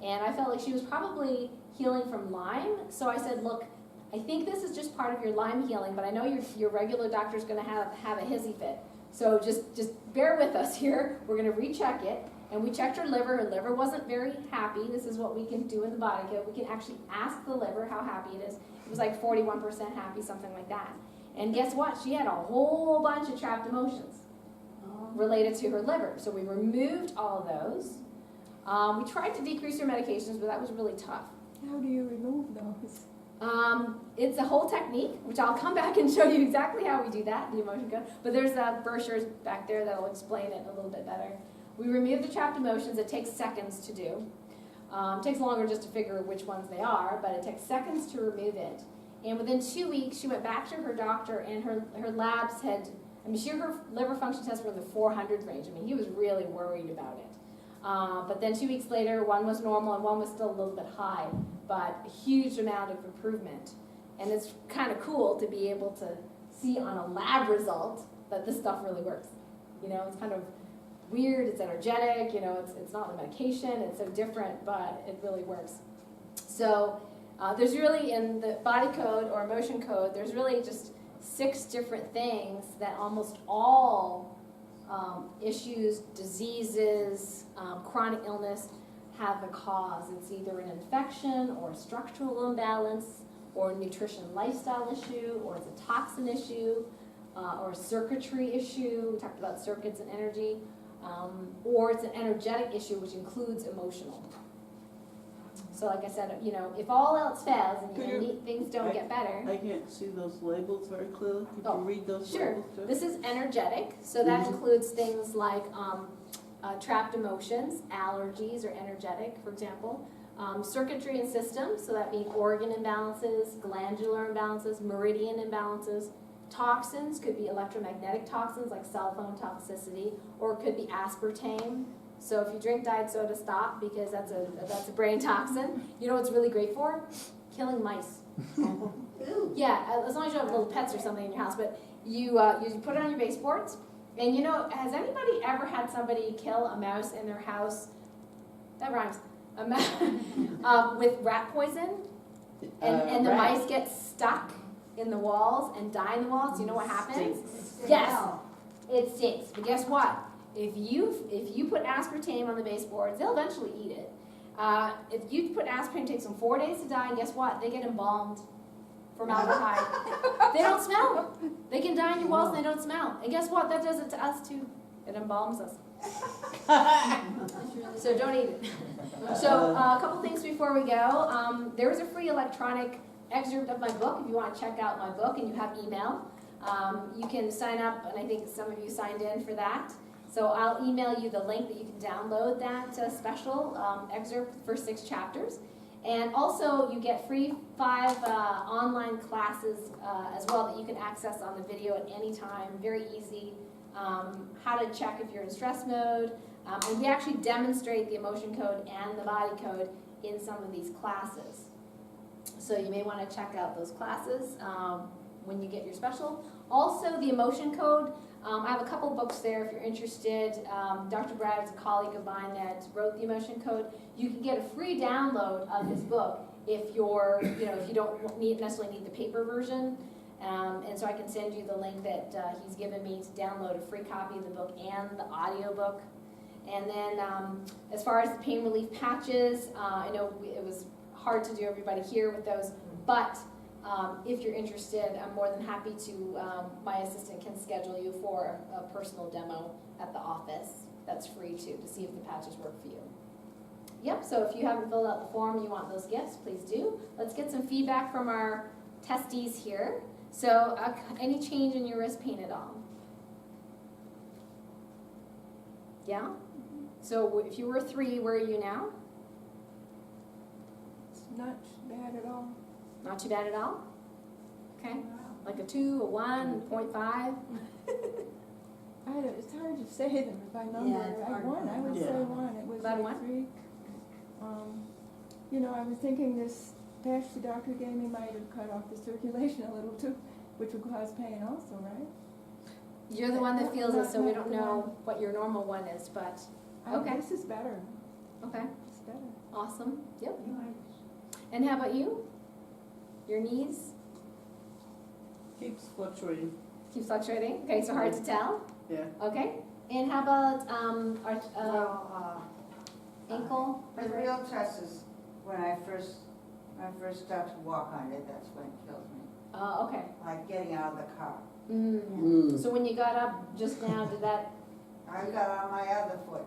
And I felt like she was probably healing from Lyme. So I said, look, I think this is just part of your Lyme healing, but I know your regular doctor is going to have a hissy fit. So just bear with us here. We're going to recheck it. And we checked her liver. Her liver wasn't very happy. This is what we can do in the body code. We can actually ask the liver how happy it is. It was like 41% happy, something like that. And guess what? She had a whole bunch of trapped emotions related to her liver. So we removed all of those. We tried to decrease her medications, but that was really tough. How do you remove those? It's a whole technique, which I'll come back and show you exactly how we do that, the emotion code. But there's brochures back there that will explain it a little bit better. We remove the trapped emotions. It takes seconds to do. It takes longer just to figure which ones they are, but it takes seconds to remove it. And within 2 weeks, she went back to her doctor, and her labs had, her liver function tests were in the 400 range. He was really worried about it. But then 2 weeks later, one was normal and one was still a little bit high, but a huge amount of improvement. And it's kind of cool to be able to see on a lab result that this stuff really works. It's kind of weird, it's energetic, it's not the medication, it's so different, but it really works. So there's really, in the body code or emotion code, there's really just 6 different things that almost all issues, diseases, chronic illness have a cause. It's either an infection or a structural imbalance or a nutrition lifestyle issue, or it's a toxin issue, or a circuitry issue. We talked about circuits and energy. Or it's an energetic issue, which includes emotional. So like I said, if all else fails and things don't get better. I can't see those labels very clearly. Could you read those Sure. labels too? This is energetic, so that includes things like trapped emotions, allergies are energetic, for example. Circuitry and systems, so that means organ imbalances, glandular imbalances, meridian imbalances. Toxins could be electromagnetic toxins like cell phone toxicity, or it could be aspartame. So if you drink diet soda, stop, because that's a brain toxin. You know what it's really great for? Killing mice. Yeah, as long as you have little pets or something in your house. But you put it on your baseboards, and has anybody ever had somebody kill a mouse in their house? That rhymes. With rat poison, and the mice get stuck in the walls and die in the walls. Do you know what happens? Yes, it stinks. But guess what? If you put aspartame on the baseboards, they'll eventually eat it. If you put aspartame, it takes them 4 days to die, and guess what? They get embalmed. Formaldehyde. They don't smell. They can die on your walls and they don't smell. And guess what? That does it to us too. It embalms us. So don't eat it. So a couple things before we go. There is a free electronic excerpt of my book if you want to check out my book and you have email. You can sign up, and I think some of you signed in for that. So I'll email you the link that you can download that special excerpt for 6 chapters. And also, you get free 5 online classes as well that you can access on the video at any time, very easy. How to check if you're in stress mode. And we actually demonstrate the emotion code and the body code in some of these classes. So you may want to check out those classes when you get your special. Also, the emotion code. I have a couple books there if you're interested. Dr. Brad is a colleague of mine that wrote the emotion code. You can get a free download of this book if you're, if you don't necessarily need the paper version. And so I can send you the link that he's given me to download a free copy of the book and the audio book. And then as far as the pain relief patches, I know it was hard to do everybody here with those, but if you're interested, I'm more than happy to, my assistant can schedule you for a personal demo at the office. That's free too, to see if the patches work for you. Yep, so if you haven't filled out the form, you want those gifts, please do. Let's get some feedback from our testees here. So any change in your wrist pain at all? Yeah? So if you were 3, where are you now? It's not bad at all. Not too bad at all? Okay, like a 2, a 1, 0.5? It's hard to say them by number. Yeah, it's hard. I would say 1. It was About a like 1? 3. I was thinking this patch the doctor gave me might have cut off the circulation a little too, which would cause pain also, right? You're the one that feels it, so we don't know what your normal one is, but, okay. This is better. Okay, It's better. awesome, yep. And how about you? Your knees? Keeps fluctuating, Keeps fluctuating, okay, so hard to tell? yeah. Okay, and how about, ankle? The real test is when I first start to walk on it, that's when it kills me. Okay. Like getting out of the car. So when you got up just now, did that, I got on my other foot.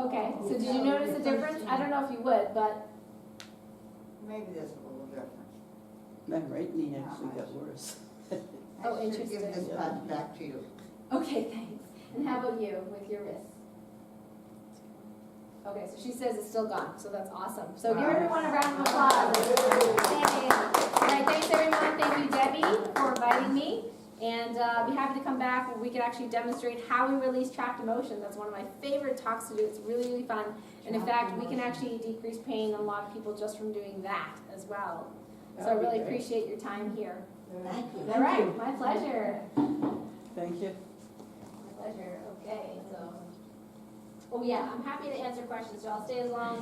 okay, so did you notice a difference? I don't know if you would, but, Maybe there's a little difference. My right knee actually got worse. Oh, I should give interesting. this patch back to you. okay, thanks. And how about you with your wrist? Okay, so she says it's still gone, so that's awesome. So give everyone a round of applause. Yay. All right, thanks everyone. Thank you, Debbie, for inviting me. And I'll be happy to come back where we can actually demonstrate how we release trapped emotion. That's one of my favorite talks to do. It's really, really fun. And in fact, we can actually decrease pain in a lot of people just from doing that as well. So I really appreciate your time here. Thank you. All right, my pleasure. Thank you. My pleasure. Okay, so. Oh yeah, I'm happy to answer questions, so I'll stay as long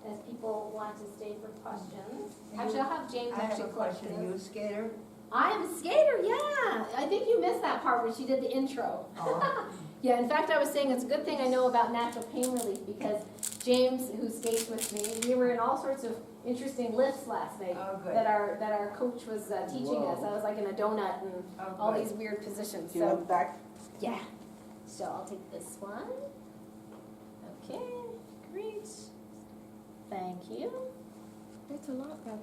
as people want to stay for questions. Actually, I'll have James I have actually a question. collect You this. a skater? I am a skater, yeah. I think you missed that part where she did the intro. Yeah, in fact, I was saying it's a good thing I know about natural pain relief because James, who skates with me, we were in all sorts of interesting lifts last night Oh, good. that our coach was teaching us. I was like in a donut and Oh, all good. these weird positions. Do you So want back? yeah. So I'll take this one. Okay, great. Thank you. It's a lot better.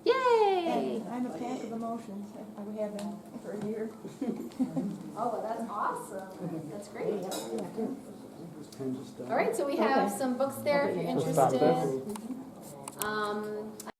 Yay! I'm a pack of emotions. I have been for a year. Oh, well, that's awesome. That's great. All right, so we have some books there if you're We'll stop interested. this.